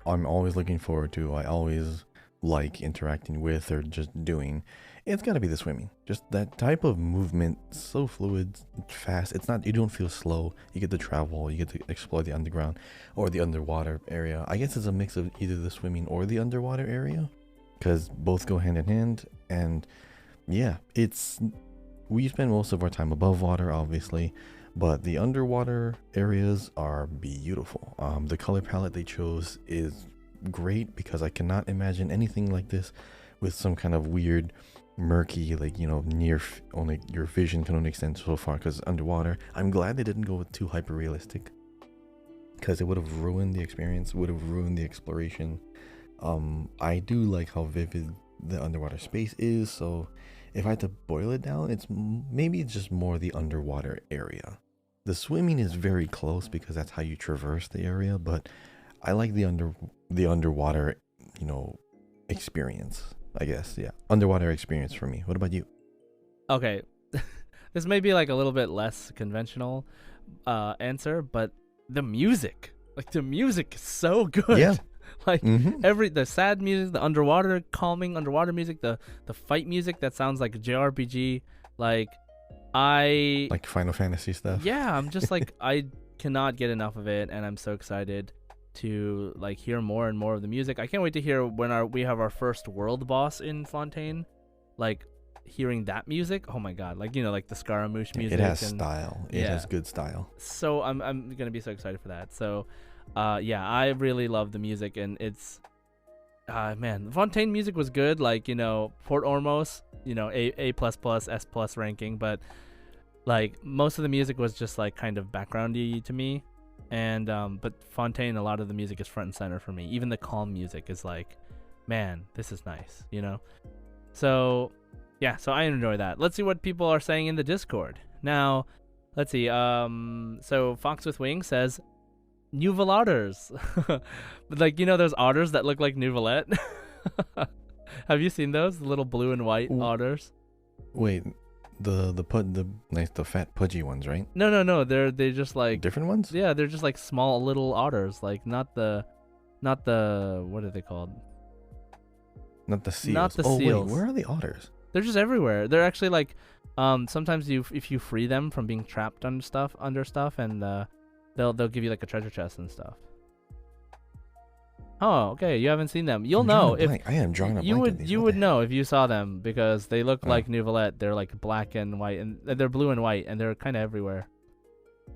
[SPEAKER 2] I'm always looking forward to, I always like interacting with or just doing, it's got to be the swimming. Just that type of movement, so fluid, fast. It's not, you don't feel slow. You get to travel, you get to explore the underground or the underwater area. I guess it's a mix of either the swimming or the underwater area, because both go hand in hand. And yeah, we spend most of our time above water, obviously, but the underwater areas are beautiful. The color palette they chose is great, because I cannot imagine anything like this with some kind of weird murky, like, near only your vision can only extend so far, because underwater. I'm glad they didn't go with too hyper realistic, because it would have ruined the experience, would have ruined the exploration. I do like how vivid the underwater space is, so if I had to boil it down, maybe it's just more the underwater area. The swimming is very close because that's how you traverse the area, but I like the underwater, experience, I guess. Yeah, underwater experience for me. What about you?
[SPEAKER 1] Okay, this may be like a little bit less conventional answer, but the music is so good.
[SPEAKER 2] Yeah.
[SPEAKER 1] Like the sad music, the underwater calming underwater music, the fight music that sounds like a JRPG, like
[SPEAKER 2] Final Fantasy stuff.
[SPEAKER 1] Yeah, I'm just like I cannot get enough of it, and I'm so excited to like hear more and more of the music. I can't wait to hear when we have our first world boss in Fontaine, like hearing that music. Oh my god, like like the Scaramouche music.
[SPEAKER 2] It has style. It has good style.
[SPEAKER 1] So I'm gonna be so excited for that. So yeah, I really love the music, and it's man, Fontaine music was good, like Port Ormos, A++, S+ ranking, but like most of the music was just like kind of backgroundy to me, and but Fontaine, a lot of the music is front and center for me. Even the calm music is like, man, this is nice, so yeah, so I enjoy that. Let's see what people are saying in the Discord now. Let's see. So Fox with Wings says Nouvel otters. Like, those otters that look like Nouvelette? Have you seen those? The little blue and white otters?
[SPEAKER 2] Wait, the fat pudgy ones, right?
[SPEAKER 1] No. They're just like
[SPEAKER 2] different ones?
[SPEAKER 1] Yeah, they're just like small little otters. Like not the what are they called?
[SPEAKER 2] Not the seals.
[SPEAKER 1] Not the
[SPEAKER 2] Wait,
[SPEAKER 1] seals.
[SPEAKER 2] where are the otters?
[SPEAKER 1] They're just everywhere. They're actually like sometimes if you free them from being trapped under stuff, and they'll give you like a treasure chest and stuff. Oh, okay. You haven't seen them. You'll know if
[SPEAKER 2] I am drawing a blank.
[SPEAKER 1] You would know if you saw them, because they look like Nouvelette. They're like black and white, and they're blue and white, and they're kind of everywhere.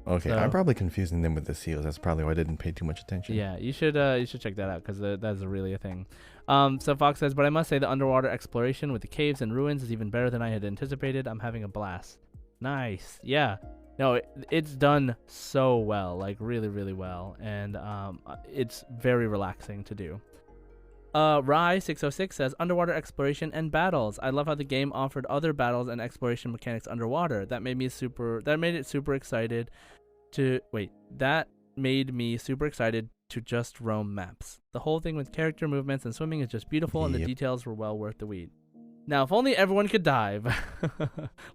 [SPEAKER 2] Okay, so, I'm probably confusing them with the seals. That's probably why I didn't pay too much attention.
[SPEAKER 1] Yeah, you should check that out, because that's really a thing. So Fox says, but I must say the underwater exploration with the caves and ruins is even better than I had anticipated. I'm having a blast. Nice. Yeah. No, it's done so well, like really, really well, and it's very relaxing to do. Rye606 says, underwater exploration and battles. I love how the game offered other battles and exploration mechanics underwater. That made me super excited to just roam maps. The whole thing with character movements and swimming is just beautiful, and the details were well worth the wait. Now, if only everyone could dive,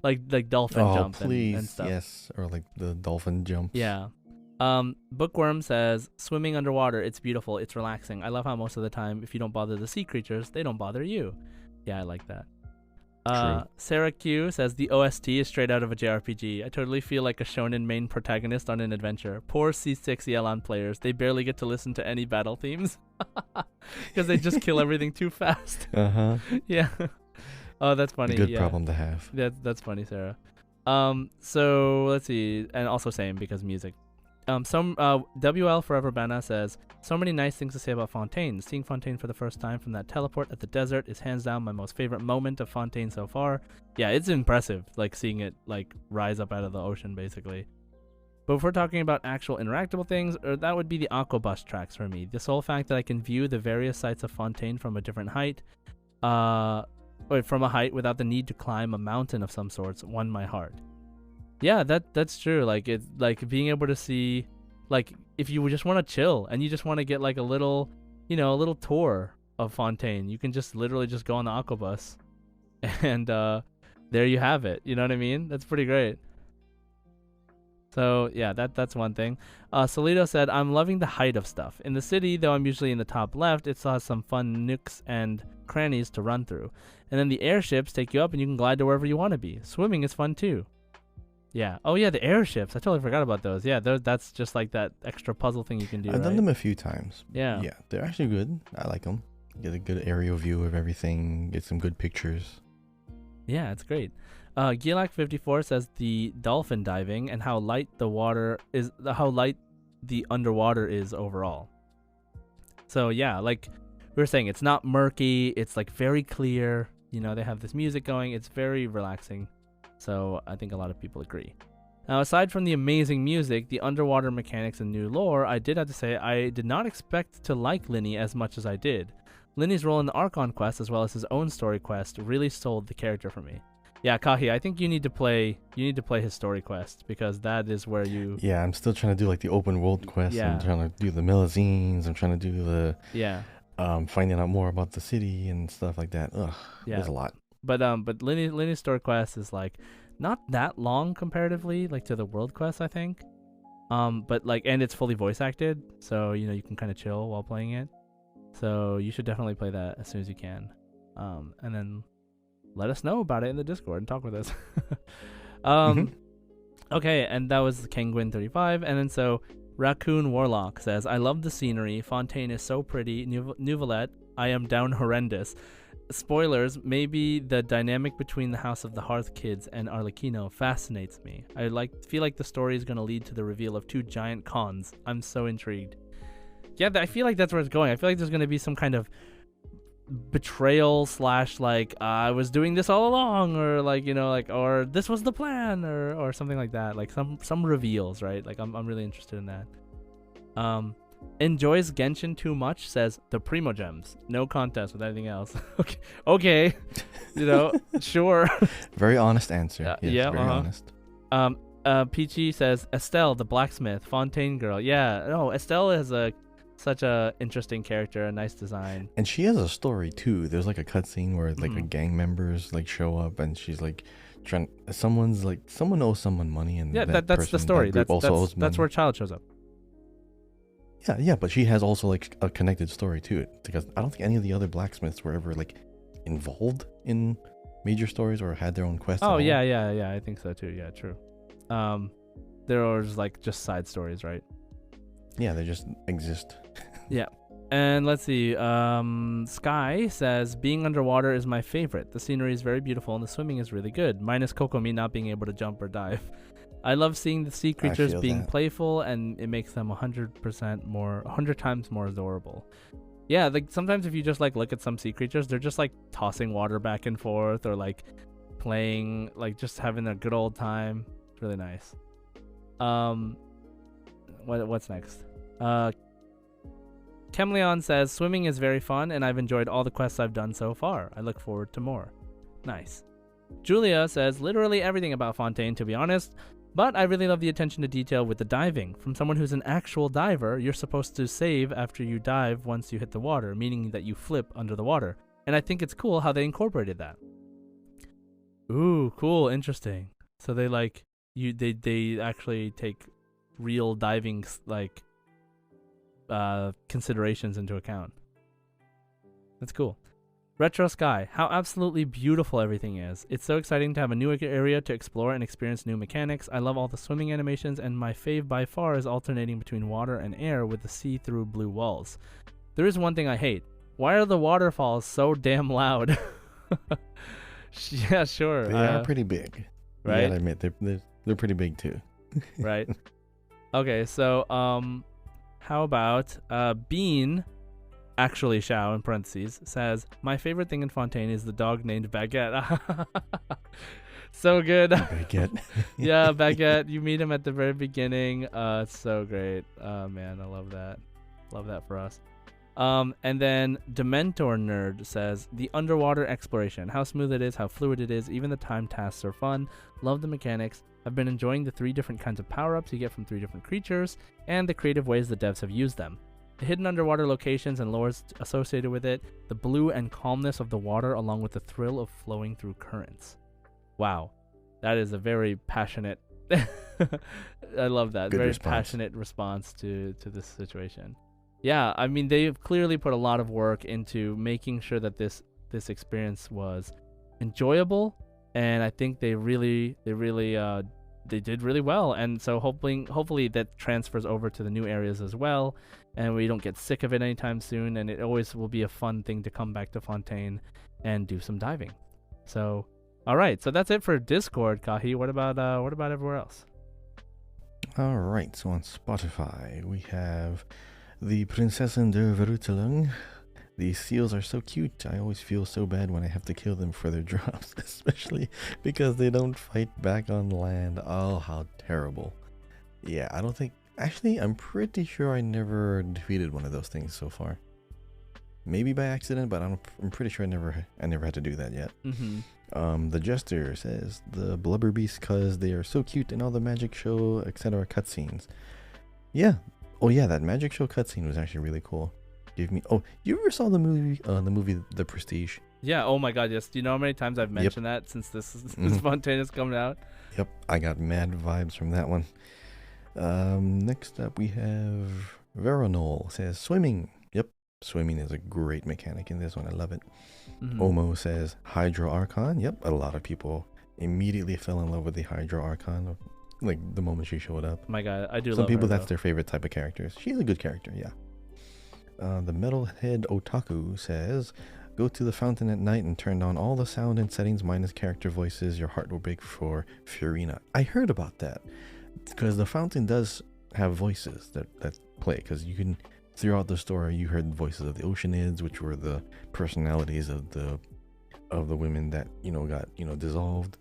[SPEAKER 1] like dolphin jump and stuff.
[SPEAKER 2] Yes, or like the dolphin jumps.
[SPEAKER 1] Yeah. Bookworm says, swimming underwater, it's beautiful, it's relaxing. I love how most of the time, if you don't bother the sea creatures, they don't bother you. Yeah, I like that. Sarah Q says, the OST is straight out of a JRPG. I totally feel like a shonen main protagonist on an adventure. Poor C6 Yelan players, they barely get to listen to any battle themes. because they just kill everything too fast. Yeah. Oh, that's funny.
[SPEAKER 2] Good problem to have.
[SPEAKER 1] That's funny, Sarah. So let's see, and also same because music. WL Forever Bana says, so many nice things to say about Fontaine. Seeing Fontaine for the first time from that teleport at the desert is hands down my most favorite moment of Fontaine so far. Yeah, it's impressive, like seeing it like rise up out of the ocean basically. But if we're talking about actual interactable things, that would be the Aquabus tracks for me. The sole fact that I can view the various sites of Fontaine from a different height, from a height without the need to climb a mountain of some sorts, won my heart. Yeah, that's true. Like it's like being able to see, like if you just want to chill and you just want to get like a little tour of Fontaine, you can just literally just go on the Aquabus, and there you have it. You know what I mean? That's pretty great. So yeah, that's one thing. Solito said, I'm loving the height of stuff. In the city, though I'm usually in the top left, it still has some fun nooks and crannies to run through. And then the airships take you up and you can glide to wherever you want to be. Swimming is fun too. Yeah. Oh yeah, the airships. I totally forgot about those. Yeah, that's just like that extra puzzle thing you can do.
[SPEAKER 2] I've done them a few times.
[SPEAKER 1] Yeah.
[SPEAKER 2] Yeah, they're actually good. I like them. Get a good aerial view of everything. Get some good pictures.
[SPEAKER 1] Yeah, it's great. Gilak54 says the dolphin diving and how light the underwater is overall. So yeah, like we were saying, it's not murky. It's like very clear. You know, they have this music going. It's very relaxing. So I think a lot of people agree. Now, aside from the amazing music, the underwater mechanics and new lore, I did have to say I did not expect to like Linny as much as I did. Linny's role in the Archon Quest, as well as his own story quest, really sold the character for me. Yeah, Kahi, I think you need to play his story quest, because that is where you...
[SPEAKER 2] Yeah, I'm still trying to do like the open world quest.
[SPEAKER 1] Yeah.
[SPEAKER 2] I'm trying to do the Melazines. I'm trying to do the...
[SPEAKER 1] Yeah.
[SPEAKER 2] Finding out more about the city and stuff like that. Ugh,
[SPEAKER 1] yeah.
[SPEAKER 2] There's a lot.
[SPEAKER 1] But Linny's story quest is like not that long comparatively, like to the world quest, I think. But like, and it's fully voice acted, so you know you can kind of chill while playing it. So you should definitely play that as soon as you can. And then let us know about it in the Discord and talk with us. Okay, and that was Kangwin 35, and then so Raccoon Warlock says, I love the scenery. Fontaine is so pretty. Nouvellette, I am down horrendous. Spoilers, maybe the dynamic between the House of the Hearth kids and Arlecchino fascinates me. I feel like the story is going to lead to the reveal of two giant cons. I'm so intrigued. Yeah, I feel like that's where it's going. I feel like there's going to be some kind of betrayal / like I was doing this all along, or like, you know, like, or this was the plan, or something like that. Like some reveals, right? Like I'm really interested in that. Enjoys Genshin too much, says the Primo Gems. No contest with anything else. Okay. You know, sure.
[SPEAKER 2] Very honest answer. Yes,
[SPEAKER 1] yeah,
[SPEAKER 2] very honest.
[SPEAKER 1] Peachy says Estelle, the blacksmith, Fontaine girl. Yeah, no, Estelle is such a interesting character, a nice design.
[SPEAKER 2] And she has a story too. There's like a cutscene where like a gang members like show up, and she's like someone owes someone money, and
[SPEAKER 1] yeah, that's the story. That's where Child shows up.
[SPEAKER 2] Yeah, but she has also like a connected story to it, because I don't think any of the other blacksmiths were ever like involved in major stories or had their own quests.
[SPEAKER 1] Oh yeah, I think so too. Yeah, true. There are just side stories, right?
[SPEAKER 2] Yeah, they just exist.
[SPEAKER 1] Yeah. And let's see, Sky says, being underwater is my favorite. The scenery is very beautiful and the swimming is really good, minus Kokomi not being able to jump or dive. I love seeing the sea creatures being playful, and it makes them 100 times more adorable. Yeah, like sometimes if you just like look at some sea creatures, they're just like tossing water back and forth, or like playing, like just having a good old time. It's really nice. What's next? Chemleon says, swimming is very fun, and I've enjoyed all the quests I've done so far. I look forward to more. Nice. Julia says, literally everything about Fontaine, to be honest, but I really love the attention to detail with the diving. From someone who's an actual diver, you're supposed to save after you dive once you hit the water, meaning that you flip under the water. And I think it's cool how they incorporated that. Ooh, cool, interesting. So they they actually take real diving considerations into account. That's cool. Retro Sky, how absolutely beautiful everything is. It's so exciting to have a new area to explore and experience new mechanics. I love all the swimming animations, and my fave by far is alternating between water and air with the see-through blue walls. There is one thing I hate. Why are the waterfalls so damn loud? Yeah, sure.
[SPEAKER 2] They are pretty big.
[SPEAKER 1] Right?
[SPEAKER 2] You gotta admit, they're pretty big too.
[SPEAKER 1] Right. Okay, so how about Bean, actually Xiao in parentheses, says, my favorite thing in Fontaine is the dog named Baguette. So good.
[SPEAKER 2] Baguette.
[SPEAKER 1] Yeah, Baguette. You meet him at the very beginning. It's so great. Man, I love that. Love that for us. And then Dementor Nerd says, the underwater exploration, how smooth it is, how fluid it is, even the time tasks are fun. Love the mechanics. I've been enjoying the 3 different kinds of power-ups you get from 3 different creatures, and the creative ways the devs have used them. The hidden underwater locations and lores associated with it, the blue and calmness of the water, along with the thrill of flowing through currents. Wow. That is a very passionate... I love that.
[SPEAKER 2] Good
[SPEAKER 1] very
[SPEAKER 2] response.
[SPEAKER 1] Passionate response to this situation. Yeah, I mean, they've clearly put a lot of work into making sure that this experience was enjoyable, and I think they did really well. And so hopefully that transfers over to the new areas as well, and we don't get sick of it anytime soon. And it always will be a fun thing to come back to Fontaine and do some diving. So, all right, so that's it for Discord, Kahi. What about everywhere else?
[SPEAKER 2] All right, so on Spotify we have the Prinzessin der Verrutelung. These seals are so cute. I always feel so bad when I have to kill them for their drops, especially because they don't fight back on land. Oh, how terrible. Yeah, I don't think... Actually, I'm pretty sure I never defeated one of those things so far. Maybe by accident, but I'm pretty sure I never had to do that yet.
[SPEAKER 1] Mm-hmm.
[SPEAKER 2] The Jester says, the Blubber Beasts, cause they are so cute in all the magic show, etc. cutscenes. Yeah. Oh yeah, that magic show cutscene was actually really cool. Oh, you ever saw the movie The Prestige?
[SPEAKER 1] Yeah, oh my god, yes. Do you know how many times I've mentioned that since this Fontaine is coming out?
[SPEAKER 2] Yep, I got mad vibes from that one. Next up we have Veronol says, swimming. Yep, swimming is a great mechanic in this one. I love it.
[SPEAKER 1] Mm-hmm.
[SPEAKER 2] Omo says, Hydro Archon. Yep, a lot of people immediately fell in love with the Hydro Archon, like the moment she showed up.
[SPEAKER 1] My god, I do love
[SPEAKER 2] Some people,
[SPEAKER 1] her,
[SPEAKER 2] that's their favorite type of characters. She's a good character, yeah. The Metalhead Otaku says, go to the fountain at night and turn on all the sound and settings minus character voices. Your heart will break for Fiorina. I heard about that because the fountain does have voices that play, because you can, throughout the story, you heard voices of the Oceanids, which were the personalities of the women that got dissolved.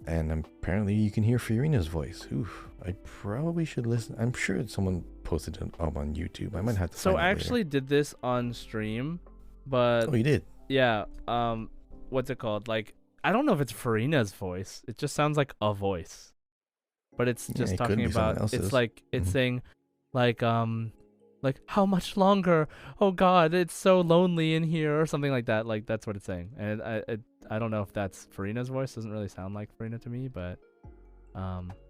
[SPEAKER 2] And apparently you can hear Fiorina's voice. Oof, I probably should listen. I'm sure someone posted it up on YouTube. I might have to
[SPEAKER 1] So
[SPEAKER 2] find
[SPEAKER 1] I
[SPEAKER 2] it
[SPEAKER 1] actually
[SPEAKER 2] later.
[SPEAKER 1] did this on stream, but...
[SPEAKER 2] Oh, you did?
[SPEAKER 1] Yeah, what's it called? Like, I don't know if it's Farina's voice. It just sounds like a voice. But it's just
[SPEAKER 2] it could
[SPEAKER 1] talking
[SPEAKER 2] be someone
[SPEAKER 1] about...
[SPEAKER 2] else's.
[SPEAKER 1] It's like, it's
[SPEAKER 2] Mhm.
[SPEAKER 1] saying, like, how much longer? Oh god, it's so lonely in here, or something like that. Like, that's what it's saying. And I don't know if that's Farina's voice. Doesn't really sound like Farina to me, but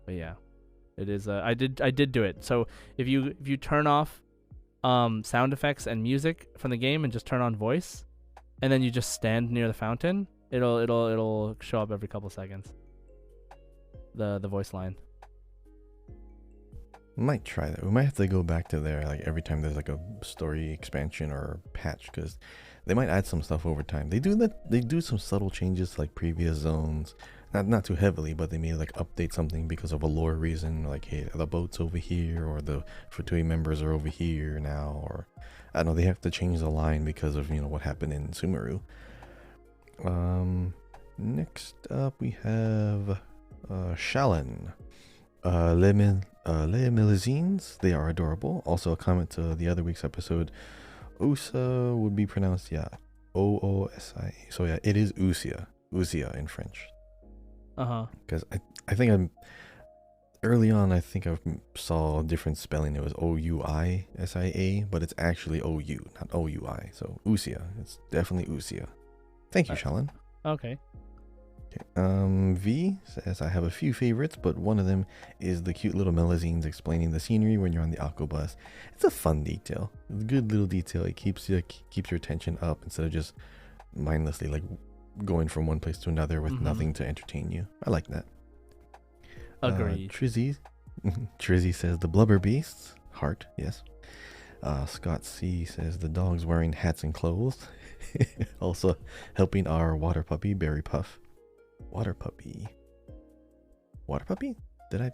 [SPEAKER 1] yeah, it is. I did do it. So if you turn off sound effects and music from the game and just turn on voice, and then you just stand near the fountain, it'll show up every couple seconds. The voice line.
[SPEAKER 2] Might try that. We might have to go back to there like every time there's like a story expansion or patch, because they might add some stuff over time. They do that. They do some subtle changes to like previous zones, not too heavily, but they may like update something because of a lore reason. Like, hey, the boat's over here, or the Fatui members are over here now, or I don't know. They have to change the line because of what happened in Sumeru. Next up we have Shallan. Les Milizines, they are adorable. Also a comment to the other week's episode. Usa would be pronounced, O-O-S-I. So yeah, it is Usia in French. Because I think early on I saw a different spelling. It was O-U-I-S-I-A, but it's actually O-U, not O-U-I. So Usia, it's definitely Usia. Thank you, Shallan.
[SPEAKER 1] Okay.
[SPEAKER 2] V says, I have a few favorites, but one of them is the cute little Melazines explaining the scenery when you're on the Aquabus. It's a fun detail. It's a good little detail. It keeps your attention up instead of just mindlessly like going from one place to another with nothing to entertain you. I like that.
[SPEAKER 1] Agreed.
[SPEAKER 2] Trizzy says the Blubber Beasts. Heart, yes. Scott C says the dog's wearing hats and clothes. Also helping our water puppy, Berry Puff. Water puppy. Water puppy? Did I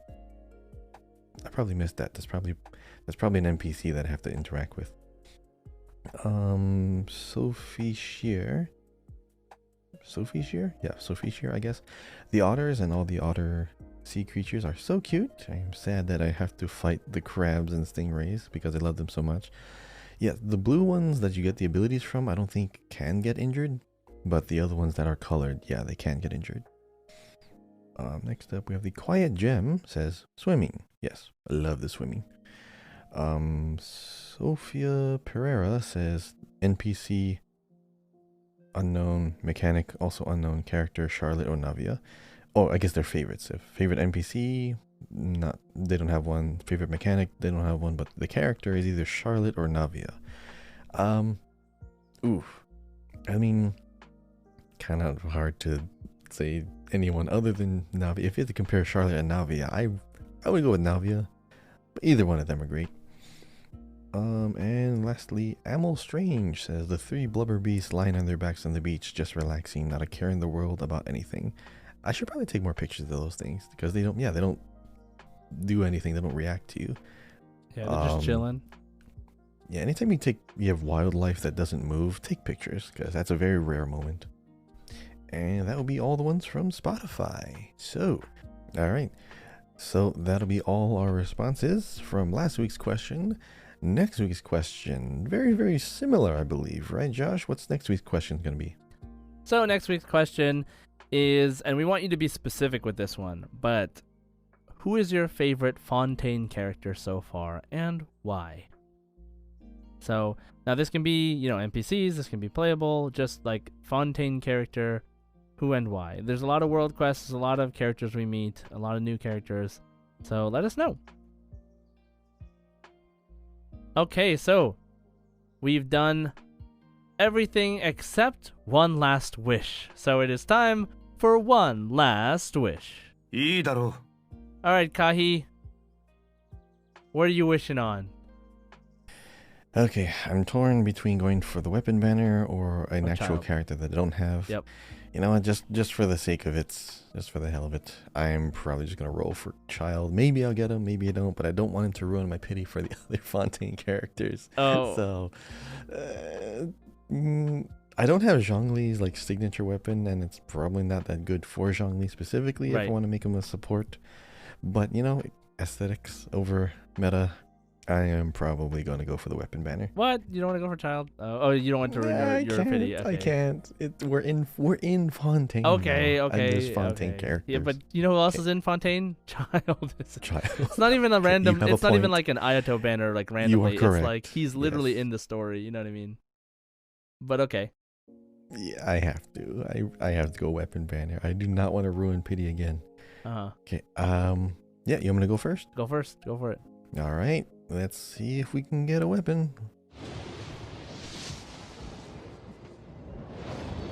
[SPEAKER 2] probably missed that. That's probably an NPC that I have to interact with. Sophie Shear. Yeah, Sophie Shear, I guess. The otters and all the otter sea creatures are so cute. I am sad that I have to fight the crabs and stingrays because I love them so much. Yeah, the blue ones that you get the abilities from, I don't think can get injured. But the other ones that are colored, yeah, they can get injured. Next up, we have the Quiet Gem, says swimming. Yes, I love the swimming. Sophia Pereira says NPC, unknown mechanic, also unknown character, Charlotte or Navia. Oh, I guess they're favorites. If favorite NPC, they don't have one. Favorite mechanic, they don't have one. But the character is either Charlotte or Navia. Oof. I mean, kind of hard to say anyone other than Navia. If you had to compare Charlotte and Navia, I would go with Navia. But either one of them are great. And lastly, Amel Strange says the 3 blubber beasts lying on their backs on the beach, just relaxing, not a care in the world about anything. I should probably take more pictures of those things because they don't do anything. They don't react to you.
[SPEAKER 1] Yeah, they're just chilling.
[SPEAKER 2] Yeah, anytime you have wildlife that doesn't move, take pictures because that's a very rare moment. And that will be all the ones from Spotify. So, all right. So that'll be all our responses from last week's question. Next week's question, very, very similar, I believe, right, Josh? What's next week's question going to be?
[SPEAKER 1] So next week's question is, and we want you to be specific with this one, but who is your favorite Fontaine character so far and why? So now this can be, NPCs, this can be playable, just like Fontaine character, who and why. There's a lot of world quests, there's a lot of characters we meet, a lot of new characters. So let us know. Okay, so we've done everything except one last wish. So it is time for one last wish. Alright, Kahi. What are you wishing on?
[SPEAKER 2] Okay, I'm torn between going for the weapon banner or an actual character that I don't have.
[SPEAKER 1] Yep.
[SPEAKER 2] You know what, just for the sake of it, just for the hell of it, I'm probably just going to roll for child. Maybe I'll get him, maybe I don't, but I don't want him to ruin my pity for the other Fontaine characters.
[SPEAKER 1] Oh.
[SPEAKER 2] So, I don't have Zhongli's signature weapon, and it's probably not that good for Zhongli specifically if I want to make him a support. But, aesthetics over meta, I am probably going to go for the weapon banner.
[SPEAKER 1] What? You don't want to go for child? Oh, you don't want to ruin your pity. Okay.
[SPEAKER 2] I can't. We're in Fontaine.
[SPEAKER 1] Okay.
[SPEAKER 2] And there's Fontaine characters.
[SPEAKER 1] Yeah, but you know who else is in Fontaine? Child.
[SPEAKER 2] Child.
[SPEAKER 1] It's not even a random. It's not even like an Ayato banner randomly.
[SPEAKER 2] You are correct.
[SPEAKER 1] It's like he's literally in the story. You know what I mean? But okay.
[SPEAKER 2] Yeah, I have to. I have to go weapon banner. I do not want to ruin pity again. Okay. Yeah, you want me to go first?
[SPEAKER 1] Go first. Go for it.
[SPEAKER 2] All right. Let's see if we can get a weapon.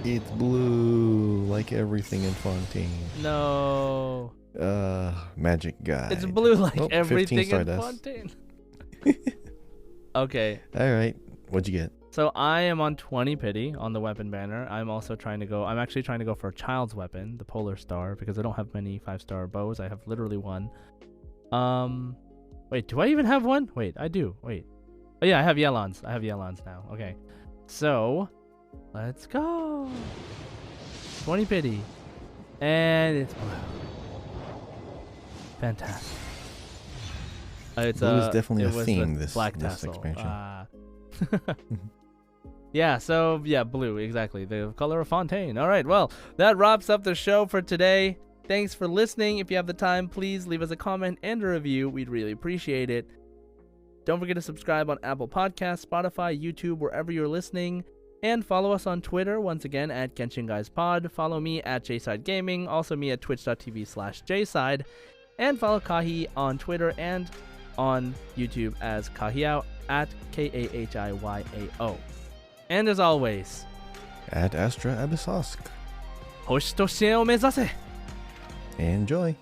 [SPEAKER 2] It's blue, like everything in Fontaine.
[SPEAKER 1] No.
[SPEAKER 2] Magic guy.
[SPEAKER 1] It's blue like everything in Fontaine. Okay.
[SPEAKER 2] All right. What'd you get?
[SPEAKER 1] So I am on 20 pity on the weapon banner. I'm actually trying to go for a child's weapon, the Polar Star, because I don't have many 5-star bows. I have literally one. Wait, do I even have one? Wait, I do. Wait. Oh yeah, I have Yelons. Now. Okay. So, let's go. 20 pity. And it's blue. Fantastic.
[SPEAKER 2] Blue is definitely a theme this expansion.
[SPEAKER 1] Yeah, so yeah, blue, exactly. The color of Fontaine. All right, well, that wraps up the show for today. Thanks for listening. If you have the time, please leave us a comment and a review. We'd really appreciate it. Don't forget to subscribe on Apple Podcasts, Spotify, YouTube, wherever you're listening. And follow us on Twitter, once again, at Genshin Guys Pod. Follow me at JSide Gaming, also me at twitch.tv/JSide. And follow Kahi on Twitter and on YouTube as Kahiao at KAHIYAO. And as always,
[SPEAKER 2] at Astra Abyssosk.
[SPEAKER 1] 星と支援を目指せ
[SPEAKER 2] Enjoy.